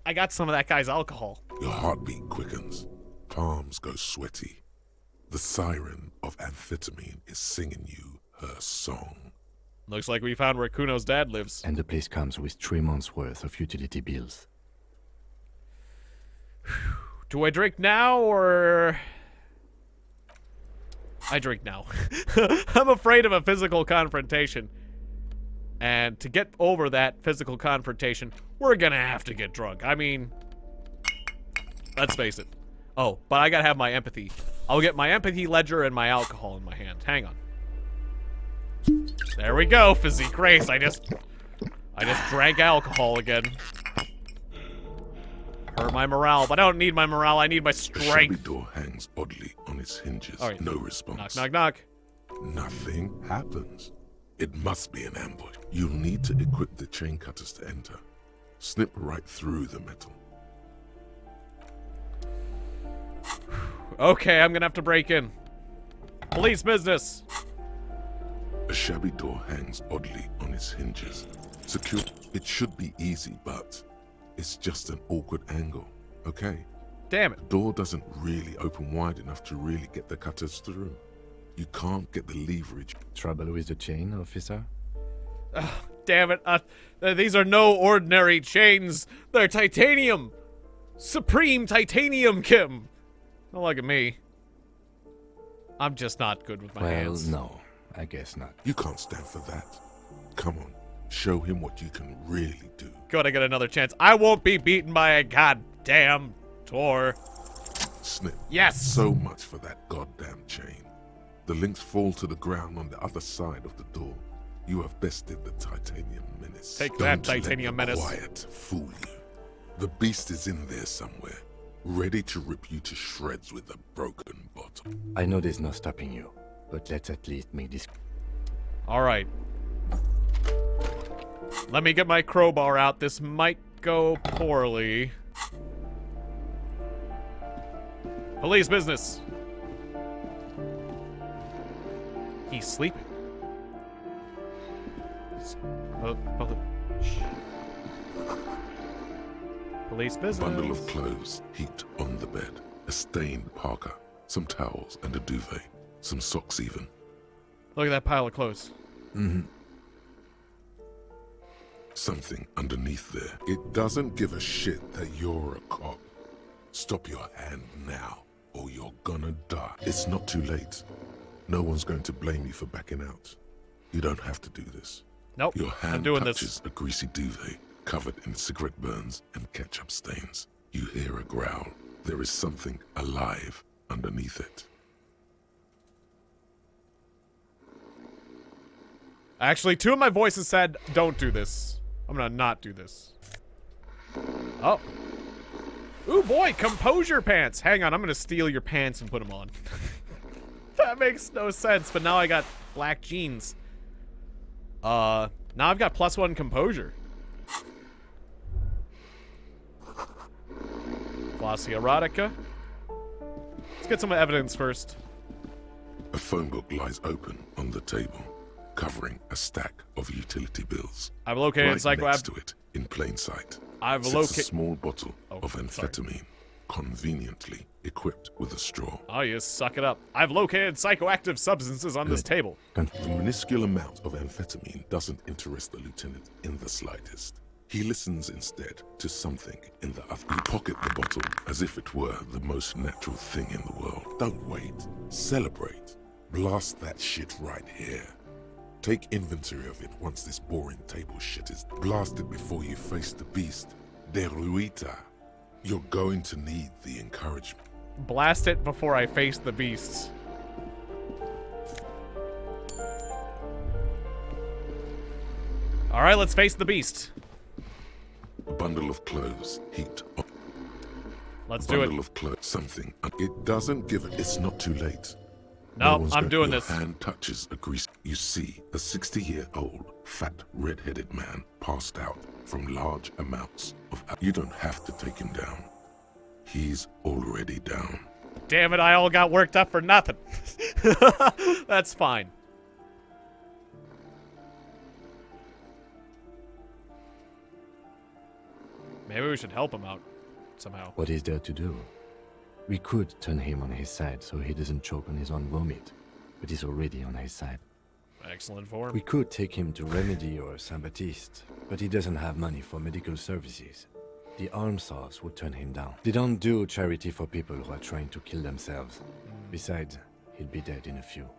I got some of that guy's alcohol. Your heartbeat quickens. Palms go sweaty. The siren of amphetamine is singing you her song. Looks like we found where Kuno's dad lives. And the place comes with 3 months' worth of utility bills. Do I drink now, or... I drink now. I'm afraid of a physical confrontation. And to get over that physical confrontation, we're gonna have to get drunk. I mean, let's face it. Oh, but I gotta have my empathy. I'll get my empathy ledger and my alcohol in my hand. Hang on. There we go, physique race. I just drank alcohol again. Hurt my morale, but I don't need my morale. I need my strength. The shabby door hangs oddly on its hinges. Right. No response. Knock, knock, knock. Nothing happens. It must be an ambush. You'll need to equip the chain cutters to enter. Snip right through the metal. Okay, I'm gonna have to break in. Police business. A shabby door hangs oddly on its hinges. Secure. It should be easy, but it's just an awkward angle, okay? Damn it. The door doesn't really open wide enough to really get the cutters through. You can't get the leverage. Trouble with the chain, officer? Damn it. These are no ordinary chains. They're titanium. Supreme titanium, Kim. Don't look at me. I'm just not good with my hands. Well, no. I guess not. You can't stand for that. Come on. Show him what you can really do. Gotta get another chance. I won't be beaten by a goddamn door. Snip. Yes. So much for that goddamn chain. The links fall to the ground on the other side of the door. You have bested the titanium menace. Take that, titanium menace. Quiet, fool you. The beast is in there somewhere, ready to rip you to shreds with a broken bottle. I know there's no stopping you, but let's at least make this... Alright. Let me get my crowbar out. This might go poorly. Police business. He's sleeping. Police business. Bundle of clothes heaped on the bed. A stained parka, some towels and a duvet. Some socks even. Look at that pile of clothes. Mm-hmm. Something underneath there. It doesn't give a shit that you're a cop. Stop your hand now, or you're gonna die. It's not too late. No one's going to blame you for backing out. You don't have to do this. Nope, Your hand I'm doing touches this. a greasy duvet covered in cigarette burns and ketchup stains. You hear a growl. There is something alive underneath it. Actually, 2 of my voices said, don't do this. I'm gonna not do this. Oh. Ooh, boy, composure pants. Hang on, I'm gonna steal your pants and put them on. That makes no sense, but now I got black jeans. Now I've got +1 composure. Glossy erotica. Let's get some evidence first. A phone book lies open on the table, covering a stack of utility bills. I've located right next to it, in plain sight, I've sits located a small bottle of amphetamine, conveniently equipped with a straw. Oh, you suck it up. I've located psychoactive substances on this table. The minuscule amount of amphetamine doesn't interest the lieutenant in the slightest. He listens instead to something in the other. You pocket the bottle as if it were the most natural thing in the world. Don't wait. Celebrate. Blast that shit right here. Take inventory of it once this boring table shit is blasted before you face the beast. Deruita. You're going to need the encouragement. Blast it before I face the beasts. Alright, let's face the beast. A bundle of clothes heaped up. Let's do it. A bundle of clothes, something. It doesn't give it. It's not too late. No, I'm doing this. Your hand touches a grease. You see a 60-year-old, fat, red-headed man passed out from large amounts of... You don't have to take him down. He's already down. Damn it, I all got worked up for nothing. That's fine. Maybe we should help him out somehow. What is there to do? We could turn him on his side so he doesn't choke on his own vomit, but he's already on his side. Excellent form. We could take him to Remedy or Saint-Baptiste, but he doesn't have money for medical services. The almshouse would turn him down. They don't do charity for people who are trying to kill themselves. Besides, he'll be dead in a few.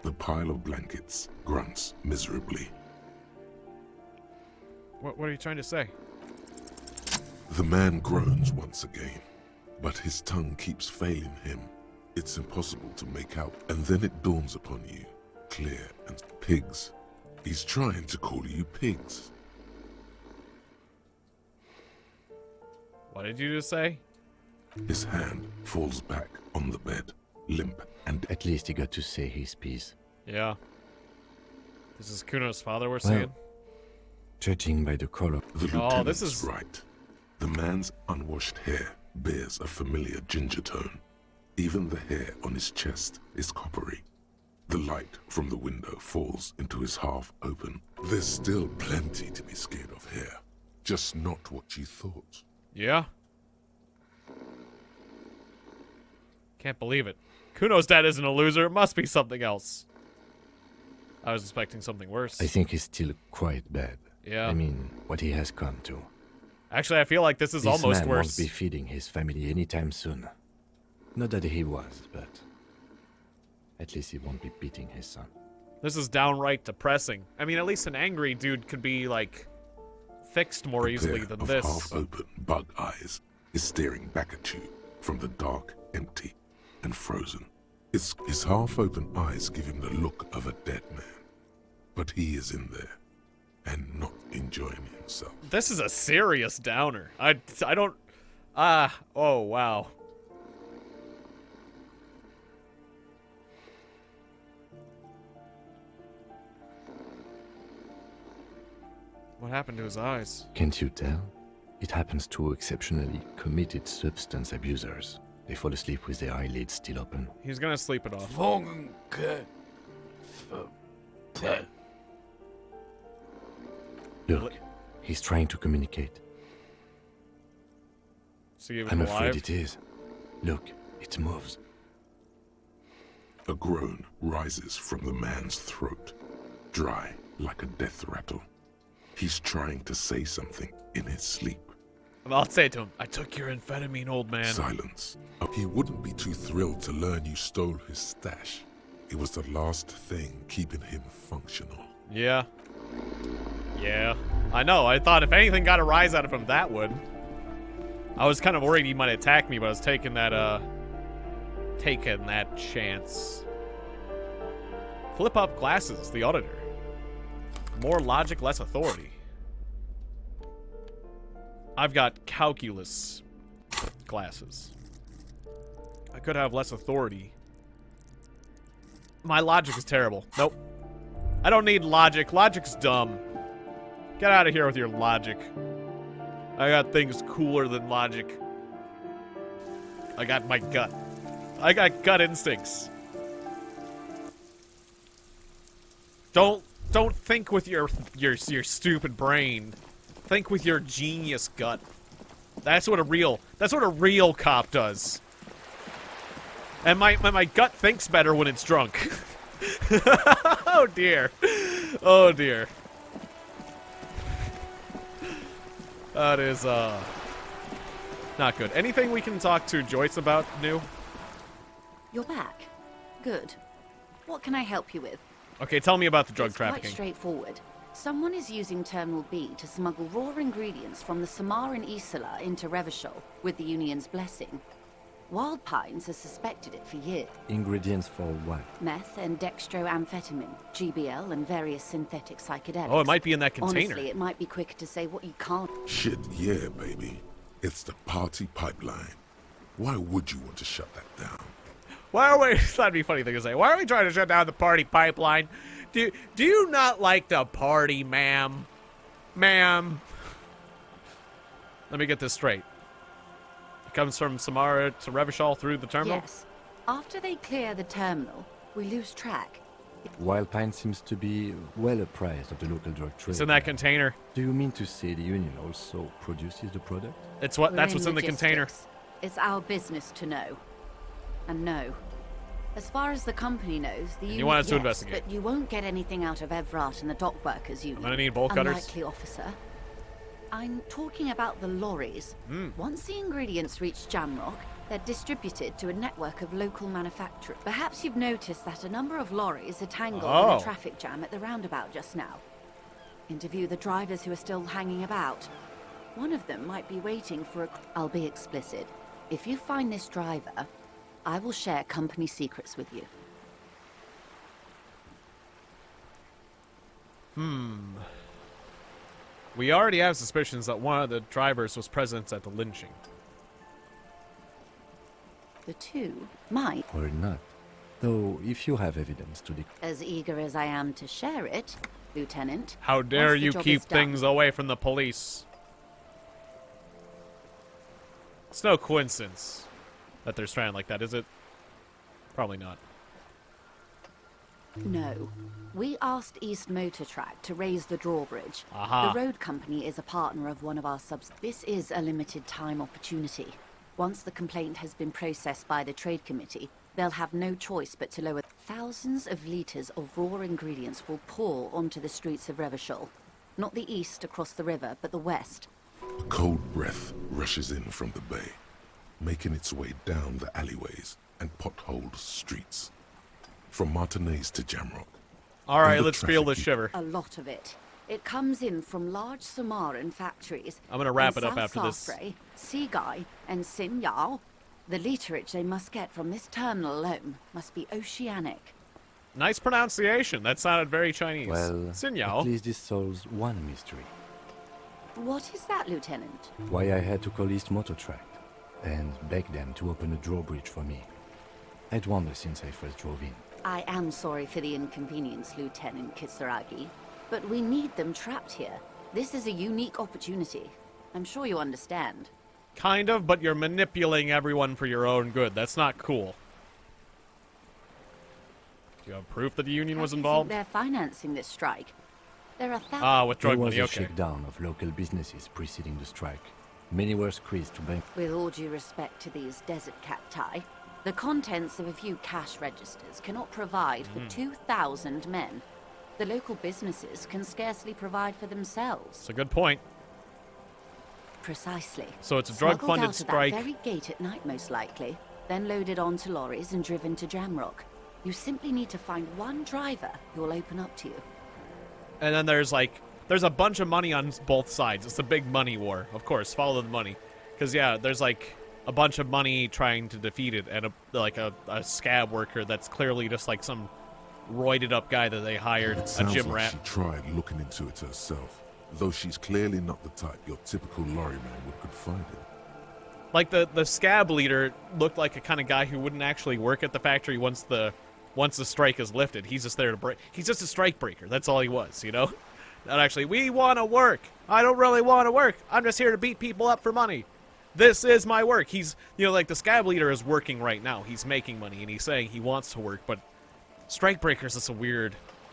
The pile of blankets grunts miserably. What are you trying to say? The man groans once again, but his tongue keeps failing him. It's impossible to make out, and then it dawns upon you, clear and pigs. He's trying to call you pigs. What did you just say? His hand falls back on the bed, limp and... At least he got to say his piece. Yeah. This is Kuno's father, we're saying? Judging by the color... The lieutenant's is right. The man's unwashed hair bears a familiar ginger tone. Even the hair on his chest is coppery. The light from the window falls into his half-open. There's still plenty to be scared of here. Just not what you thought. Yeah. Can't believe it. Kuno's dad isn't a loser. It must be something else. I was expecting something worse. I think he's still quite bad. Yeah. I mean, what he has come to. Actually, I feel like this is almost man worse. Won't be feeding his family anytime soon. Not that he was, but at least he won't be beating his son. This is downright depressing. I mean, at least an angry dude could be, like, fixed more easily than this. Half-open bug eyes is staring back at you from the dark, empty, and frozen. His half-open eyes give him the look of a dead man. But he is in there, and not enjoying himself. This is a serious downer. I don't... oh, wow. What happened to his eyes? Can't you tell? It happens to exceptionally committed substance abusers. They fall asleep with their eyelids still open. He's gonna sleep it off. Look, he's trying to communicate. I'm afraid it is. Look, it moves. A groan rises from the man's throat, dry like a death rattle. He's trying to say something in his sleep. I'll say to him, I took your amphetamine, old man. Silence. He wouldn't be too thrilled to learn you stole his stash. It was the last thing keeping him functional. Yeah. Yeah. I know. I thought if anything got a rise out of him, that would. I was kind of worried he might attack me, but I was taking that chance. Flip up glasses, the auditor. More logic, less authority. I've got calculus glasses. I could have less authority. My logic is terrible. Nope. I don't need logic. Logic's dumb. Get out of here with your logic. I got things cooler than logic. I got my gut. I got gut instincts. Don't think with your stupid brain. Think with your genius gut. That's what a real cop does. And my gut thinks better when it's drunk. Oh dear. Oh dear. That is not good. Anything we can talk to Joyce about new? You're back. Good. What can I help you with? Okay, tell me about the drug It's trafficking. quite straightforward. Someone is using Terminal B to smuggle raw ingredients from the Samaran Isla into Revachol with the Union's blessing. Wild Pines has suspected it for years. Ingredients for what? Meth and dextroamphetamine, GBL, and various synthetic psychedelics. Oh, it might be in that container. Honestly, it might be quicker to say what you can't. Shit, yeah, baby. It's the party pipeline. Why would you want to shut that down? Why are we? That'd be a funny thing to say. Why are we trying to shut down the party pipeline? Do you not like the party, ma'am? Ma'am. Let me get this straight. It comes from Samara to Revachol through the terminal? Yes. After they clear the terminal, we lose track. Wild Pine seems to be well apprised of the local drug trade. It's in that container. Do you mean to say the Union also produces the product? That's We're what's in the container. logistics. It's our business to know. And no. As far as the company knows, the Union... You want us to yes, investigate. But you won't get anything out of Evrat and the Dock Workers Union. I'm gonna need bolt cutters. Unlikely, officer. I'm talking about the lorries. Once the ingredients reach Jamrock, they're distributed to a network of local manufacturers. Perhaps you've noticed that a number of lorries are tangled in a traffic jam at the roundabout just now. Interview the drivers who are still hanging about. One of them might be waiting for a... I'll be explicit. If you find this driver, I will share company secrets with you. We already have suspicions that one of the drivers was present at the lynching. The two might. Or not. Though, if you have evidence to As eager as I am to share it, Lieutenant. How dare once the you job keep is done- things away from the police? It's no coincidence that they're stranded like that, is it? Probably not. No. We asked East Motor Track to raise the drawbridge. Aha. The road company is a partner of one of our subs. This is a limited time opportunity. Once the complaint has been processed by the trade committee, they'll have no choice but to lower. Thousands of litres of raw ingredients will pour onto the streets of Revachol. Not the east across the river, but the west. A cold breath rushes in from the bay, making its way down the alleyways and potholed streets. From Martinez to Jamrock. All right, And the let's feel traffic this shiver. A lot of it. It comes in from large Samaran factories. I'm gonna wrap in it up South after this. Safre, Seaguy, and Sinyao. The literage they must get from this terminal alone must be oceanic. Nice pronunciation. That sounded very Chinese. Well, Sinyao. at least this solves one mystery. What is that, Lieutenant? Why I had to call East Motor Track and beg them to open a drawbridge for me. I'd wondered since I first drove in. I am sorry for the inconvenience, Lieutenant Kisaragi, but we need them trapped here. This is a unique opportunity. I'm sure you understand. Kind of, but you're manipulating everyone for your own good. That's not cool. Do you have proof that the union was How do you involved? think they're financing this strike? There are thousands. Ah, with drug There was money, a okay. shakedown of local businesses preceding the strike. Many were squeezed to bank. With all due respect to these desert cacti, the contents of a few cash registers cannot provide for 2,000 men. The local businesses can scarcely provide for themselves. It's a good point. Precisely. So it's a Smuggled drug-funded out of strike. that very gate at night, most likely, then loaded onto lorries and driven to Jamrock. You simply need to find one driver who will open up to you. And then there's a bunch of money on both sides. It's a big money war. Of course, follow the money. Because, yeah, there's, like, a bunch of money trying to defeat it, and, a scab worker that's clearly just, like, some roided-up guy that they hired, It a sounds gym like rat. she tried looking into it herself, though she's clearly not the type your typical lorry man would confide in. Like, the scab leader looked like a kind of guy who wouldn't actually work at the factory once the strike is lifted. He's just there to break. He's just a strike breaker. That's all he was, you know? Not actually, we want to work. I don't really want to work. I'm just here to beat people up for money. This is my work. He's, you know, like, the scab leader is working right now. He's making money, and he's saying he wants to work, but strike breakers is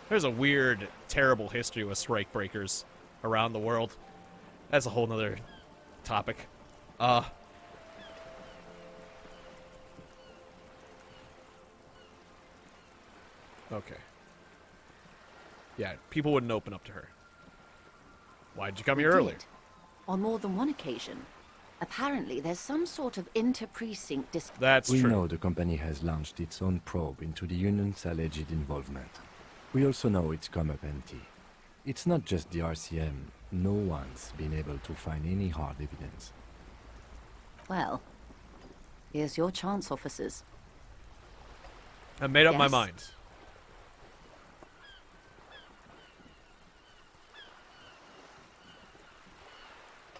there's a weird, terrible history with strike breakers around the world. That's a whole nother topic. Okay. Yeah, people wouldn't open up to her. Why'd you come here early? Did. On more than one occasion. Apparently, there's some sort of inter-precinct That's we true. know the company has launched its own probe into the union's alleged involvement. We also know it's come up empty. It's not just the RCM. No one's been able to find any hard evidence. Well, here's your chance, officers. I made up my Yes. mind.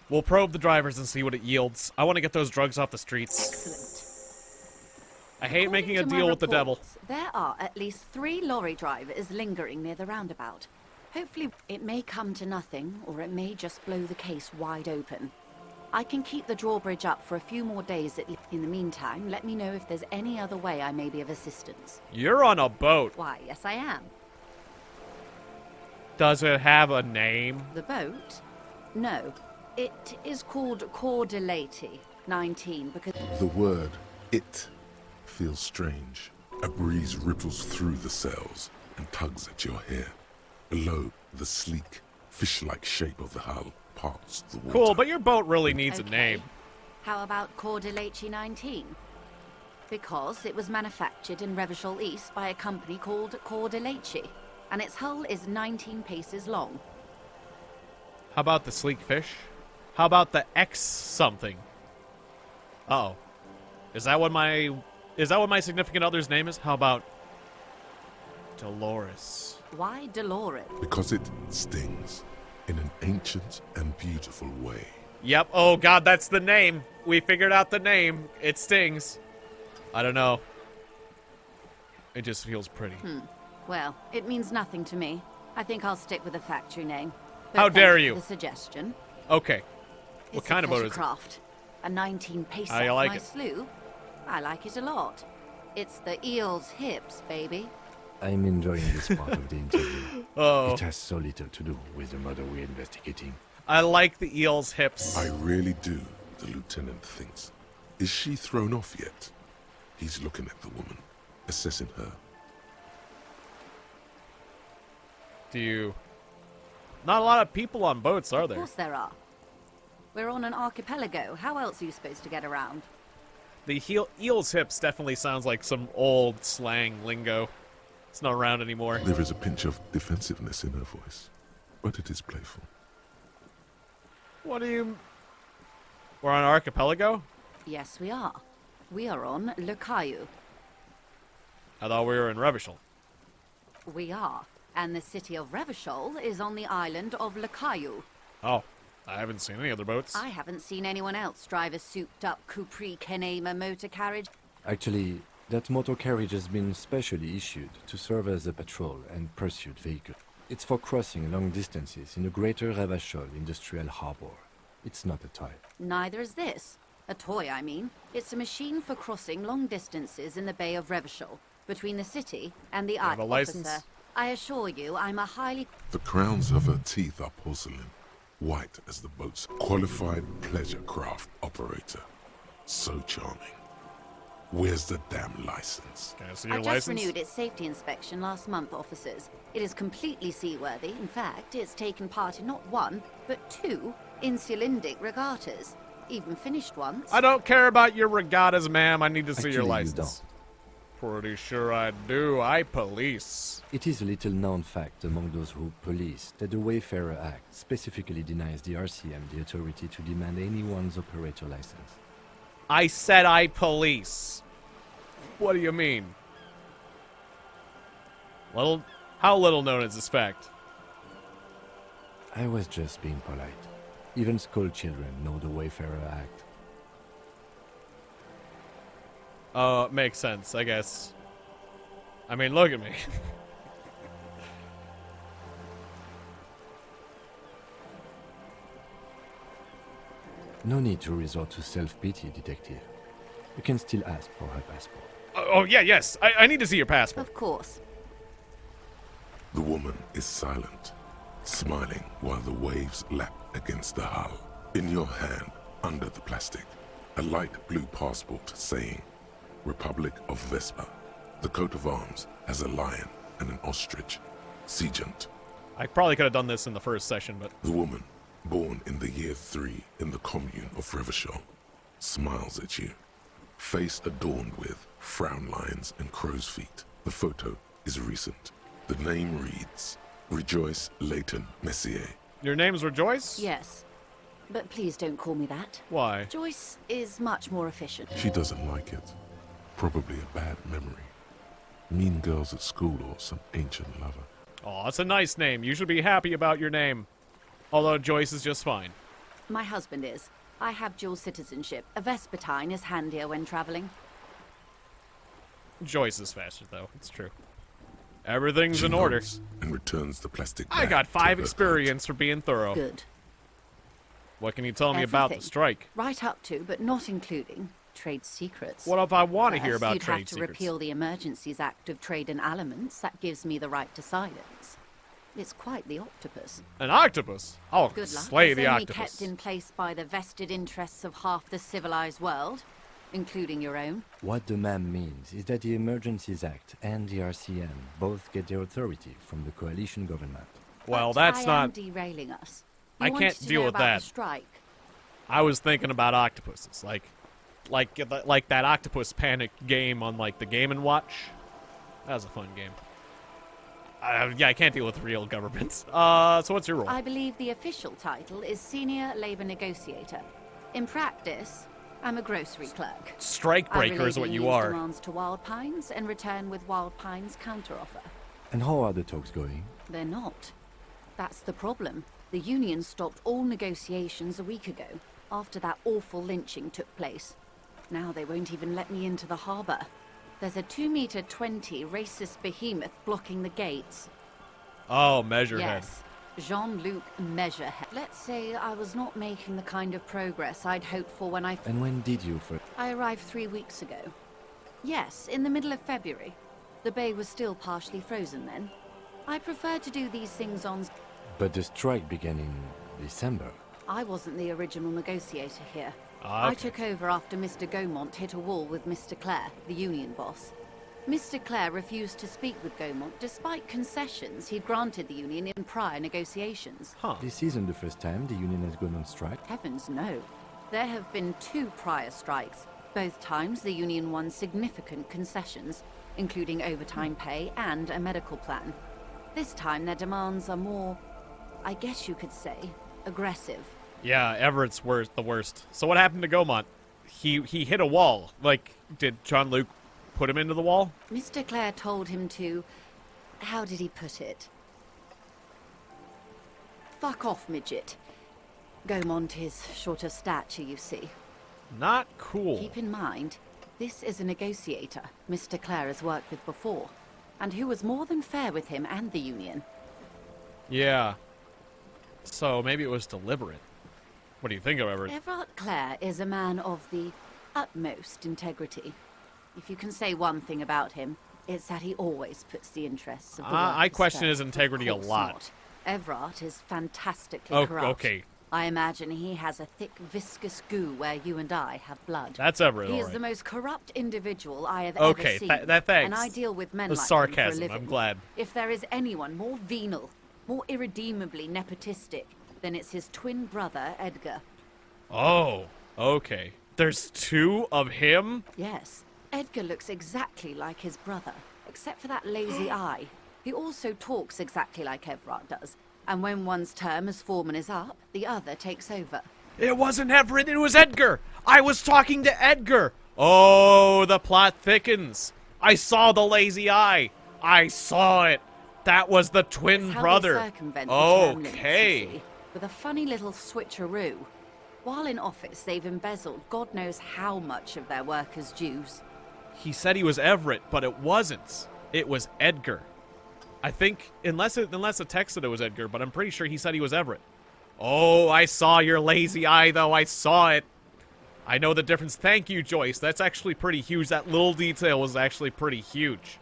We'll probe the drivers and see what it yields. I want to get those drugs off the streets. Excellent. I hate According making a to my deal with the devil. reports, There are at least 3 lorry drivers lingering near the roundabout. Hopefully, it may come to nothing, or it may just blow the case wide open. I can keep the drawbridge up for a few more days at least. In the meantime, let me know if there's any other way I may be of assistance. You're on a boat. Why, yes I am. Does it have a name? The boat? No. It is called Cordelati 19 because... The word, it, feels strange. A breeze ripples through the cells and tugs at your hair. Below, the sleek, fish-like shape of the hull parts the water. Cool, but your boat really needs a Okay. name. How about Cordelati 19? Because it was manufactured in Revachol East by a company called Cordelati, and its hull is 19 paces long. How about the sleek fish? How about the X something? Uh-oh. Is that what my significant other's name is? How about Dolores? Why Dolores? Because it stings in an ancient and beautiful way. Yep. Oh, God, that's the name. We figured out the name. It stings. I don't know. It just feels pretty. Well, it means nothing to me. I think I'll stick with the factory name. But How thank dare for you. The suggestion. Okay. What It's kind a of boat pleasure is it? craft. A 19 pacer How you like my it? slough. I like it a lot. It's the eel's hips, baby. I'm enjoying this part of the interview. Oh. It has so little to do with the murder we're investigating. I like the eel's hips. I really do, the lieutenant thinks. Is she thrown off yet? He's looking at the woman, assessing her. Do you... Not a lot of people on boats, are Of there? course there are. We're on an archipelago. How else are you supposed to get around? The eel's hips definitely sounds like some old slang lingo. It's not around anymore. There is a pinch of defensiveness in her voice, but it is playful. What do you... We're on an archipelago? Yes, we are. We are on Le Caillou. I thought we were in Revachol. We are. And the city of Revachol is on the island of Le Caillou. Oh, I haven't seen any other boats. I haven't seen anyone else drive a souped-up Capri Kenema motor carriage. Actually, that motor carriage has been specially issued to serve as a patrol and pursuit vehicle. It's for crossing long distances in the greater Revachol industrial harbor. It's not a toy. Neither is this. A toy, I mean. It's a machine for crossing long distances in the Bay of Revachol, between the city and the have a island. license? Officer, I assure you, I'm a highly... The crowns of her teeth are porcelain, white as the boat's qualified pleasure craft operator. So charming. Where's the damn license? Can I see I your just license? renewed its safety inspection last month, officers. It is completely seaworthy. In fact, it's taken part in not one, but 2 insulindic regattas. Even finished once. I don't care about your regattas, ma'am. I need to see your Actually, you license. Pretty sure I do. I police. It is a little known fact among those who police that the Wayfarer Act specifically denies the RCM the authority to demand anyone's operator license. I said I police. What do you mean? How little known is this fact? I was just being polite. Even school children know the Wayfarer Act. Makes sense, I guess. I mean, look at me. No need to resort to self-pity, detective. You can still ask for her passport. Oh, yeah, yes. I need to see your passport. Of course. The woman is silent, smiling while the waves lap against the hull. In your hand, under the plastic, a light blue passport saying, Republic of Vespa. The coat of arms has a lion and an ostrich. Seagent. I probably could have done this in the first session, but... The woman, born in the year 3 in the commune of Revachol, smiles at you. Face adorned with frown lines and crow's feet. The photo is recent. The name reads, Rejoice Leighton Messier. Your name's Rejoice? Yes. But please don't call me that. Why? Joyce is much more efficient. She doesn't like it. Probably a bad memory. Mean girls at school or some ancient lover. Oh, it's a nice name. You should be happy about your name. Although Joyce is just fine. My husband is. I have dual citizenship. A Vespertine is handier when traveling. Joyce is faster, though. It's true. Everything's She in order. nods and returns the plastic I bag got to 5 her experience for being thorough. Good. What can you tell me about the Everything. strike? Right up to, but not including, trade secrets. What if I want to hear First, about you'd trade have to secrets? repeal the Emergencies Act of Trade in Elements. That gives me the right to silence. It's quite the octopus. An octopus? I'll Good luck. slay It's the only octopus. kept in place by the vested interests of half the civilized world, including your own. What the ma'am means is that the Emergencies Act and the RCM both get their authority from the coalition government. Well, But that's I am not... derailing us. You I wanted can't to deal know with about that. The strike. I was thinking about octopuses, like that Octopus Panic game on like the Game & Watch. That was a fun game. Yeah, I can't deal with real governments. So what's your role? I believe the official title is Senior Labor Negotiator. In practice, I'm a grocery clerk. Strike I breaker relay is what the you union's are. demands to Wild Pines and return with Wild Pines' counteroffer. And how are the talks going? They're not. That's the problem. The union stopped all negotiations a week ago, after that awful lynching took place. Now they won't even let me into the harbour. There's a 2-meter-20 racist behemoth blocking the gates. Oh, Measurehead. Yes, Jean-Luc Measurehead. Let's say I was not making the kind of progress I'd hoped for when I... And when did you first... I arrived 3 weeks ago. Yes, in the middle of February. The bay was still partially frozen then. I prefer to do these things on... But the strike began in December. I wasn't the original negotiator here. Ah, I okay. took over after Mr. Gaumont hit a wall with Mr. Clare, the union boss. Mr. Clare refused to speak with Gaumont despite concessions he'd granted the union in prior negotiations. Huh. This isn't the first time the union has gone on strike. Heavens no. There have been 2 prior strikes. Both times the union won significant concessions, including overtime pay and a medical plan. This time their demands are more, I guess you could say, aggressive. Yeah, Everett's the worst. So what happened to Gaumont? He hit a wall. Like, did Jean-Luc put him into the wall? Mr. Clare told him to... How did he put it? Fuck off, midget. Gaumont is short of stature, you see. Not cool. Keep in mind, this is a negotiator Mr. Clare has worked with before, and who was more than fair with him and the union. Yeah. So maybe it was deliberate. What do you think of Everett? Everett Clare is a man of the utmost integrity. If you can say one thing about him, it's that he always puts the interests of the workers I question first. his integrity a Of course lot. not. Everett is fantastically Oh, corrupt. okay. I imagine he has a thick, viscous goo where you and I have blood. That's Everett, He is alright. the most corrupt individual I have Okay, ever seen. thanks. And I deal with men The like him sarcasm, for a living. I'm glad. If there is anyone more venal, more irredeemably nepotistic, then it's his twin brother, Edgar. Oh, okay. There's 2 of him? Yes. Edgar looks exactly like his brother, except for that lazy eye. He also talks exactly like Everard does, and when one's term as foreman is up, the other takes over. It wasn't Everett, it was Edgar! I was talking to Edgar! Oh, the plot thickens. I saw the lazy eye. I saw it. That was the twin brother. They circumvent the term limits, Okay. you see, with a funny little switcheroo. While in office, they've embezzled God knows how much of their workers' dues. He said he was Everett, but it wasn't. It was Edgar. I think, unless it texted it was Edgar, but I'm pretty sure he said he was Everett. Oh, I saw your lazy eye, though. I saw it. I know the difference. Thank you, Joyce. That's actually pretty huge. That little detail was actually pretty huge.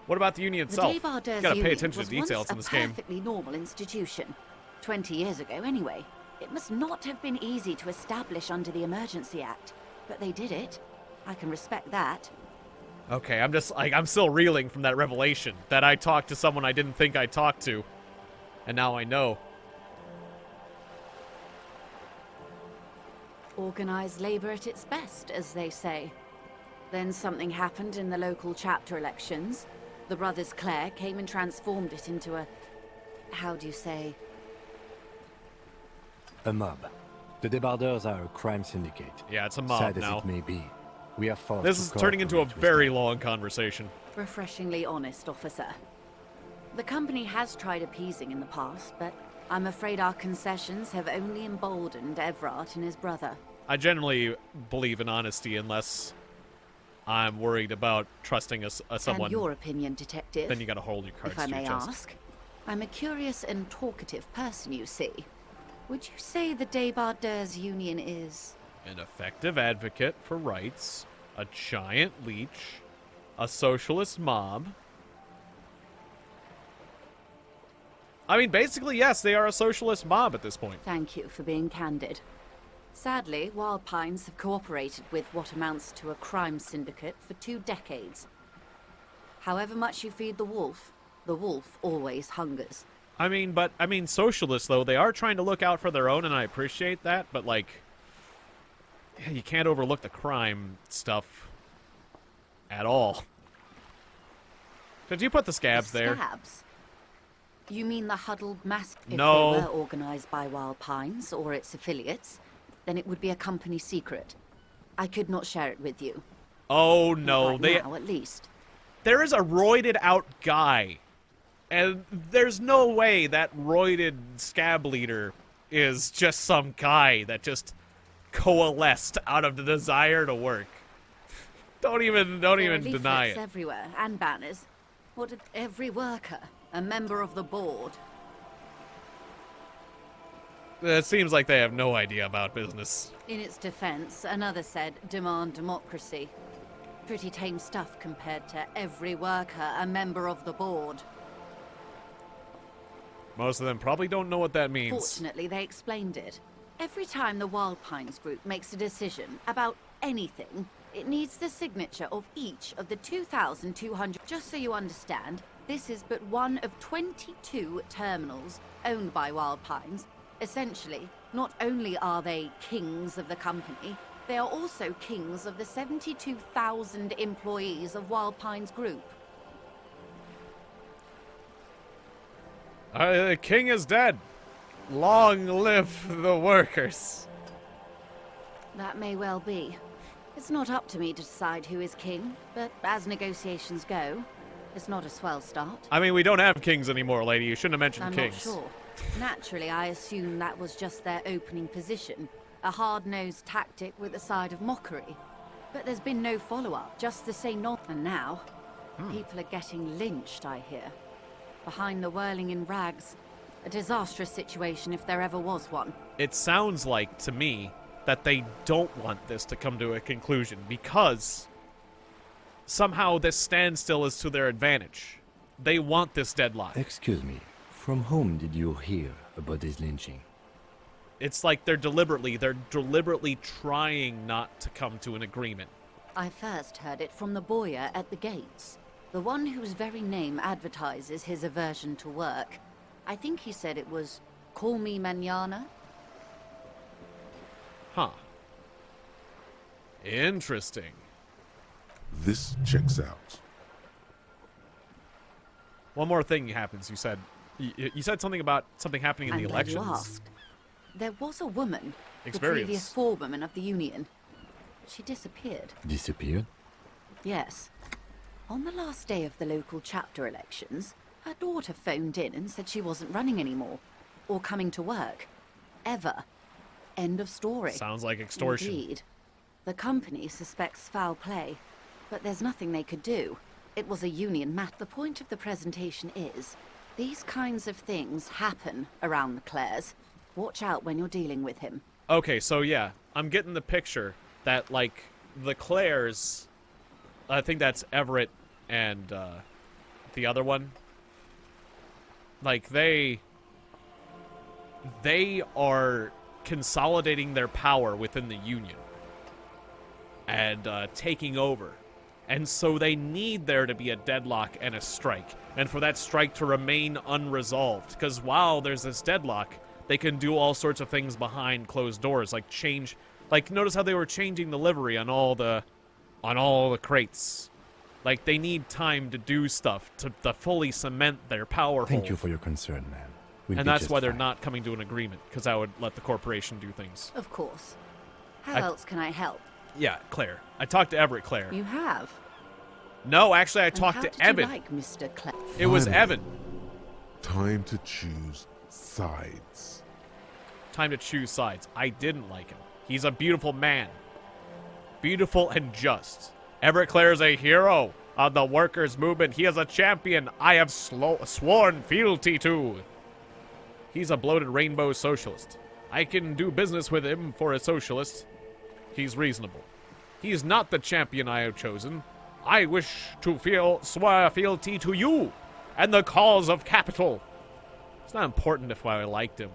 What about the Union itself? You gotta pay attention to details in this game. A perfectly normal institution. 20 years ago, anyway. It must not have been easy to establish under the Emergency Act, but they did it. I can respect that. Okay, I'm still reeling from that revelation that I talked to someone I didn't think I talked to, and now I know. Organized labor at its best, as they say. Then something happened in the local chapter elections. The brothers Clare came and transformed it into a... how do you say? A mob. The Debardeurs are a crime syndicate. Yeah, it's a mob Sad now. as it may be. We are forced This is to turning into a cooperate with very them. long conversation. Refreshingly honest, officer. The company has tried appeasing in the past, but I'm afraid our concessions have only emboldened Everard and his brother. I generally believe in honesty unless I'm worried about trusting someone. And your opinion, detective? Then you gotta hold your cards if I to your may chest. ask. I'm a curious and talkative person, you see. Would you say the Debardeurs Union is... An effective advocate for rights, a giant leech, a socialist mob. I mean, basically, yes, they are a socialist mob at this point. Thank you for being candid. Sadly, Wild Pines have cooperated with what amounts to a crime syndicate for 2 decades. However much you feed the wolf always hungers. I mean, socialists, though, they are trying to look out for their own, and I appreciate that, but, like, yeah, you can't overlook the crime stuff at all. Did you put the scabs there? Scabs? You mean the huddled mass? No. If they were organized by Wild Pines or its affiliates, then it would be a company secret. I could not share it with you. Oh, no. Now, at least. There is a roided out guy, and there's no way that roided scab leader is just some guy that just coalesced out of the desire to work. Don't even deny it. Everywhere, and banners. What did every worker, a member of the board? It seems like they have no idea about business. In its defense, another said, demand democracy. Pretty tame stuff compared to every worker, a member of the board. Most of them probably don't know what that means. Fortunately, they explained it. Every time the Wild Pines group makes a decision about anything, it needs the signature of each of the 2,200. Just so you understand, this is but one of 22 terminals owned by Wild Pines. Essentially, not only are they kings of the company, they are also kings of the 72,000 employees of Wild Pines Group. The king is dead. Long live the workers. That may well be. It's not up to me to decide who is king, but as negotiations go, it's not a swell start. I mean, we don't have kings anymore, lady. You shouldn't have mentioned I'm kings. not sure. Naturally, I assume that was just their opening position. A hard-nosed tactic with a side of mockery. But there's been no follow-up, just the same nonsense. And now, people are getting lynched, I hear. Behind the whirling in rags. A disastrous situation if there ever was one. It sounds like, to me, that they don't want this to come to a conclusion because somehow this standstill is to their advantage. They want this deadline. Excuse me. From whom did you hear about this lynching? It's like they're deliberately trying not to come to an agreement. I first heard it from the bowyer at the gates. The one whose very name advertises his aversion to work. I think he said it was, call me mañana. Huh. Interesting. This checks out. One more thing happens, you said. You said something about something happening in the elections. I'm glad you asked. There was a woman, Experience. the previous forewoman of the Union. She disappeared. Disappeared? Yes. On the last day of the local chapter elections, her daughter phoned in and said she wasn't running anymore, or coming to work. Ever. End of story. Sounds like extortion. Indeed. The company suspects foul play, but there's nothing they could do. It was a union matter. The point of the presentation is, these kinds of things happen around the Clares. Watch out when you're dealing with him. Okay, so yeah, I'm getting the picture that, like, the Clares, I think that's Everett and the other one, like, they are consolidating their power within the Union and taking over. And so they need there to be a deadlock and a strike, and for that strike to remain unresolved, because while there's this deadlock, they can do all sorts of things behind closed doors, like change, like, notice how they were changing the livery on all the crates. Like, they need time to do stuff to fully cement their power. Thank you for your concern, man. And that's why they're not coming to an agreement, because that would let the corporation do things. Of course. How else can I help? Yeah, Claire. I talked to Everett, Claire. You have? No, actually, I talked to Evan. How did you like Mr. Claire? It was Evan. Time to choose sides. Time to choose sides. I didn't like him. He's a beautiful man. Beautiful and just. Everett Clare is a hero of the workers' movement. He is a champion I have sworn fealty to. He's a bloated rainbow socialist. I can do business with him for a socialist. He's reasonable. He is not the champion I have chosen. I wish to swear fealty to you and the cause of capital. It's not important if I liked him.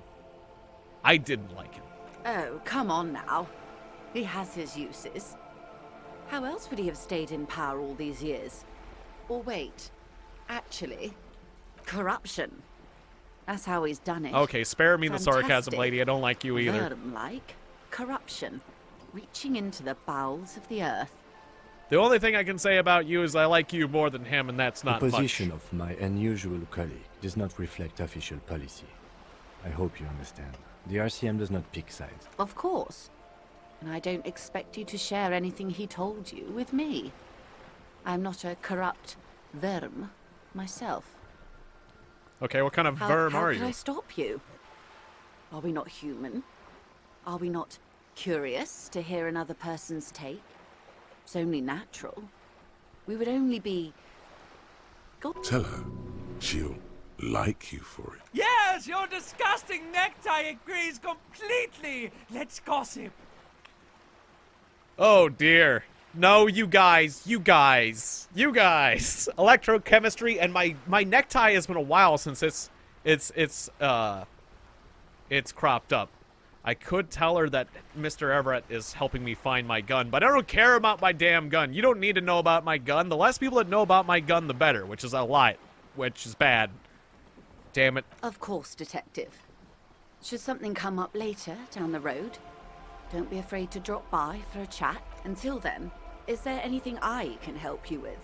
I didn't like him. Oh, come on now. He has his uses. How else would he have stayed in power all these years? Or wait, actually, corruption. That's how he's done it. Okay, spare me the sarcasm, Fantastic. lady. I don't like you either. Like corruption, reaching into the bowels of the earth. The only thing I can say about you is I like you more than him, and that's not The much. position of my unusual colleague does not reflect official policy. I hope you understand. The RCM does not pick sides. Of course. And I don't expect you to share anything he told you with me. I'm not a corrupt verm myself. Okay, what kind of verm how are could you? I stop you? Are we not human? Are we not curious to hear another person's take? It's only natural. We would only be... Tell her she'll like you for it. Yes, your disgusting necktie agrees completely. Let's gossip. Oh dear. No, you guys. Electrochemistry, and my necktie has been a while since it's cropped up. I could tell her that Mr. Everett is helping me find my gun, but I don't care about my damn gun. You don't need to know about my gun. The less people that know about my gun, the better, which is a lot, which is bad. Damn it. Of course, Detective. Should something come up later down the road, don't be afraid to drop by for a chat. Until then, is there anything I can help you with?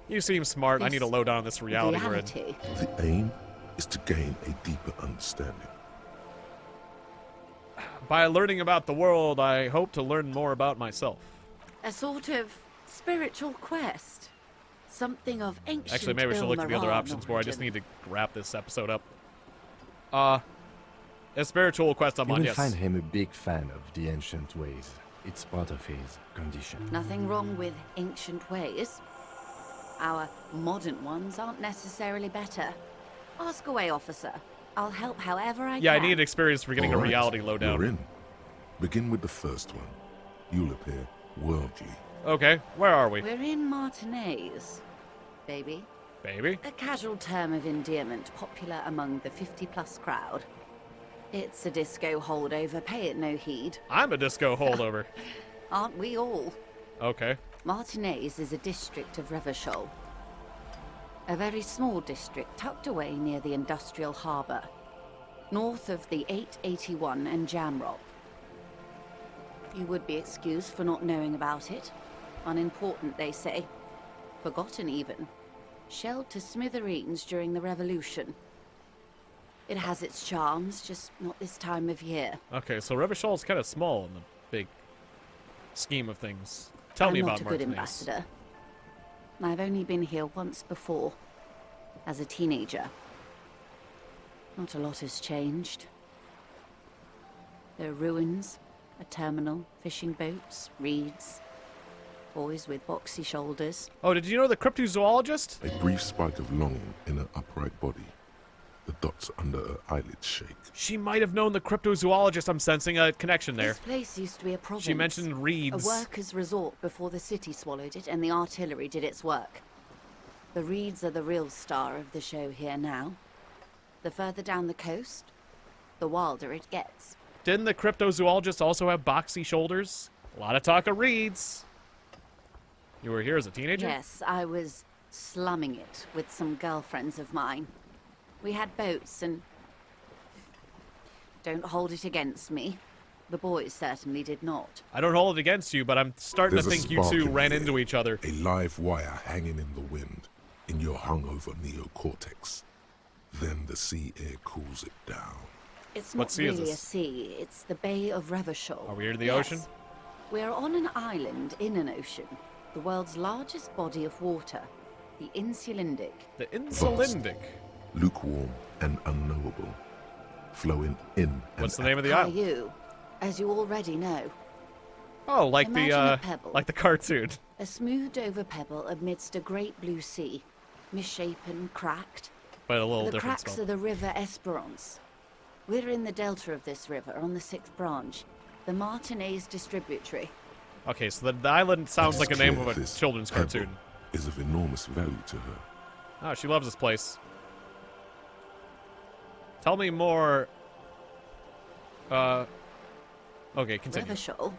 You seem smart. I need to load on this reality grid. The aim is to gain a deeper understanding. By learning about the world, I hope to learn more about myself. A sort of spiritual quest. Something of ancient Actually, maybe we should look at the other Ilmaran options more. I just origin. need to wrap this episode up. A spiritual quest I'm You on, will yes. find him a big fan of the ancient ways. It's part of his condition. Nothing wrong with ancient ways. Our modern ones aren't necessarily better. Ask away, officer. I'll help however I Yeah, I can. need experience for getting All a right, reality lowdown. You're in. Begin with the first one. You'll appear worldly. Okay, where are we? We're in Martinez, baby. Baby? A casual term of endearment popular among the 50-plus crowd. It's a disco holdover, pay it no heed. I'm a disco holdover. Aren't we all? Okay. Martinez is a district of Revachol. A very small district tucked away near the industrial harbour, north of the 881 and Jamrock. You would be excused for not knowing about it. Unimportant, they say. Forgotten, even. Shelled to smithereens during the Revolution. It has its charms, just not this time of year. Okay, so Revachol's kind of small in the big scheme of things. Tell me about I'm not a good Martinez. ambassador. I've only been here once before, as a teenager. Not a lot has changed. There are ruins, a terminal, fishing boats, reeds, boys with boxy shoulders. Oh, did you know the cryptozoologist? A brief spike of longing in her upright body. The dots under her eyelids shake. She might have known the cryptozoologist. I'm sensing a connection there. This place used to be a province. She mentioned reeds. A workers' resort before the city swallowed it and the artillery did its work. The reeds are the real star of the show here now. The further down the coast, the wilder it gets. Didn't the cryptozoologist also have boxy shoulders? A lot of talk of reeds. You were here as a teenager? Yes, I was slumming it with some girlfriends of mine. We had boats and... Don't hold it against me. The boys certainly did not. I don't hold it against you, but I'm starting There's to a think you spark two in ran the into air, each other. A live wire hanging in the wind, in your hungover neocortex. Then the sea air cools it down. It's What not sea is really a this? sea, it's the Bay of Revachol. Are we near the Yes. ocean? We're on an island in an ocean. The world's largest body of water. The Insulindic. The Insulindic. Lukewarm and unknowable. Flowing in What's the and name of the island? Caillou, as you already know. Oh, like Imagine a pebble. like the cartoon. A smoothed over pebble amidst a great blue sea. Misshapen, cracked. But a little The different cracks spell. are the River Esperance. We're in the delta of this river, on the 6th branch. The Martinez Distributary. Okay, so the island sounds like a It's name clear of a this children's pebble cartoon. is of enormous value to her. Oh, she loves this place. Tell me more. Okay, continue. Revachol.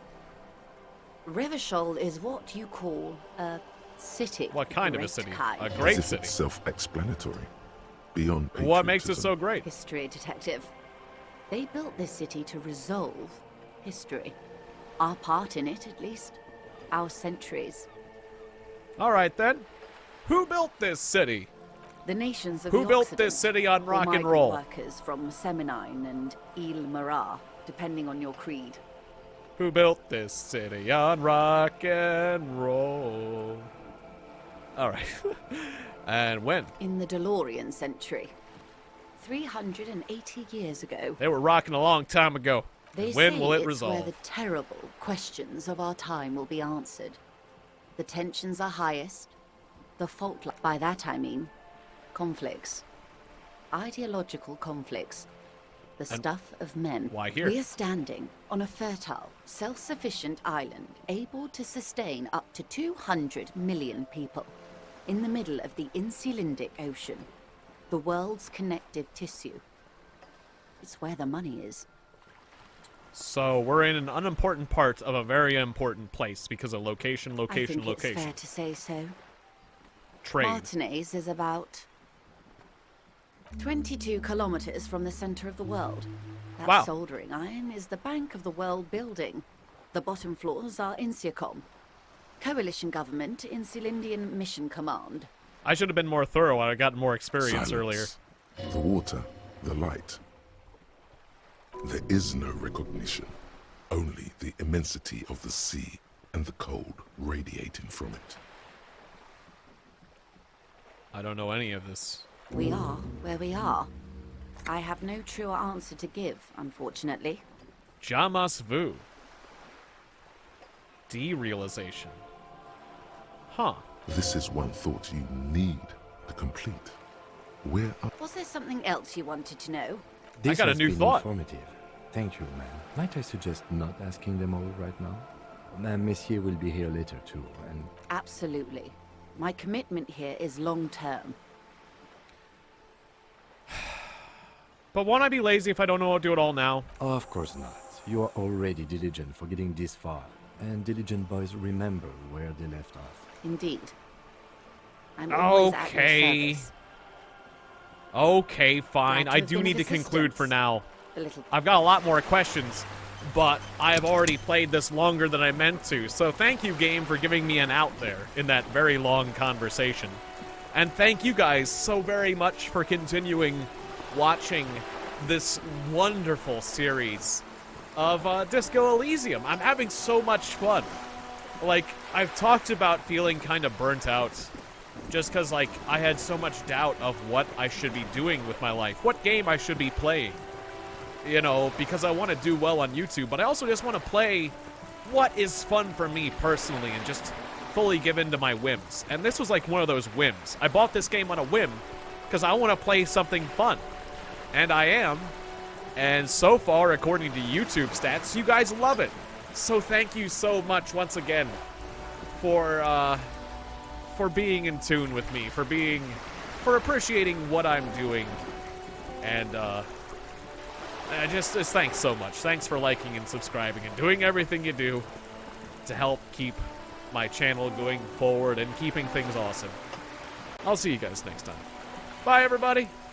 Revachol is what you call a city. What kind of a Great city? kind. A great As if city. it's self-explanatory. Beyond What makes it patriotism. so great? History detective. They built this city to resolve history. Our part in it, at least. Our centuries. All right then. Who built this city? The nations of Who the built Occident, this city on or rock and migrant roll? workers from Seminine and Ile Marat, depending on your creed. Who built this city on rock and roll? All right. And when? In the DeLorean century. 380 years ago. They were rocking a long time ago. They And when say will it it's resolve? where the terrible questions of our time will be answered. The tensions are highest. The fault, by that I mean, conflicts. Ideological conflicts. The And stuff of men. why here? We are standing on a fertile, self-sufficient island, able to sustain up to 200 million people, in the middle of the Insulindic Ocean, the world's connective tissue. It's where the money is. So we're in an unimportant part of a very important place because of location, I think it's fair location. to say so. Trade. Martinez is about 22 kilometers from the center of the world. That Wow. soldering iron is the bank of the world building. The bottom floors are Insiacom. Coalition government, Insulindian Mission Command. I should have been more thorough. I gotten more experience earlier. Silence. The water, the light. There is no recognition. Only the immensity of the sea and the cold radiating from it. I don't know any of this. We are where we are. I have no truer answer to give, unfortunately. Jamas Vu. Derealization. Huh. This is one thought you need to complete. Where are... Was there something else you wanted to know? This got a has new been thought. Informative. Thank you, ma'am. Might I suggest not asking them all right now? Monsieur will be here later too, and Absolutely. My commitment here is long-term. But won't I be lazy if I don't know how to do it all now? of course not. You are already diligent for getting this far, and diligent boys remember where they left off. Indeed. I'm always at your Okay. service. Okay, fine. Glad to I have do been need of to conclude for assistance. now. The little I've got a lot more questions. but I have already played this longer than I meant to, so thank you, game, for giving me an out there in that very long conversation. And thank you guys so very much for continuing watching this wonderful series of Disco Elysium. I'm having so much fun. Like, I've talked about feeling kind of burnt out just because, like, I had so much doubt of what I should be doing with my life, what game I should be playing. You know, because I want to do well on YouTube, but I also just want to play what is fun for me personally and just fully give in to my whims. And this was like one of those whims. I bought this game on a whim because I want to play something fun. And I am. And so far, according to YouTube stats, you guys love it. So thank you so much once again for being in tune with me, for appreciating what I'm doing. And just thanks so much. Thanks for liking and subscribing and doing everything you do to help keep my channel going forward and keeping things awesome. I'll see you guys next time. Bye, everybody.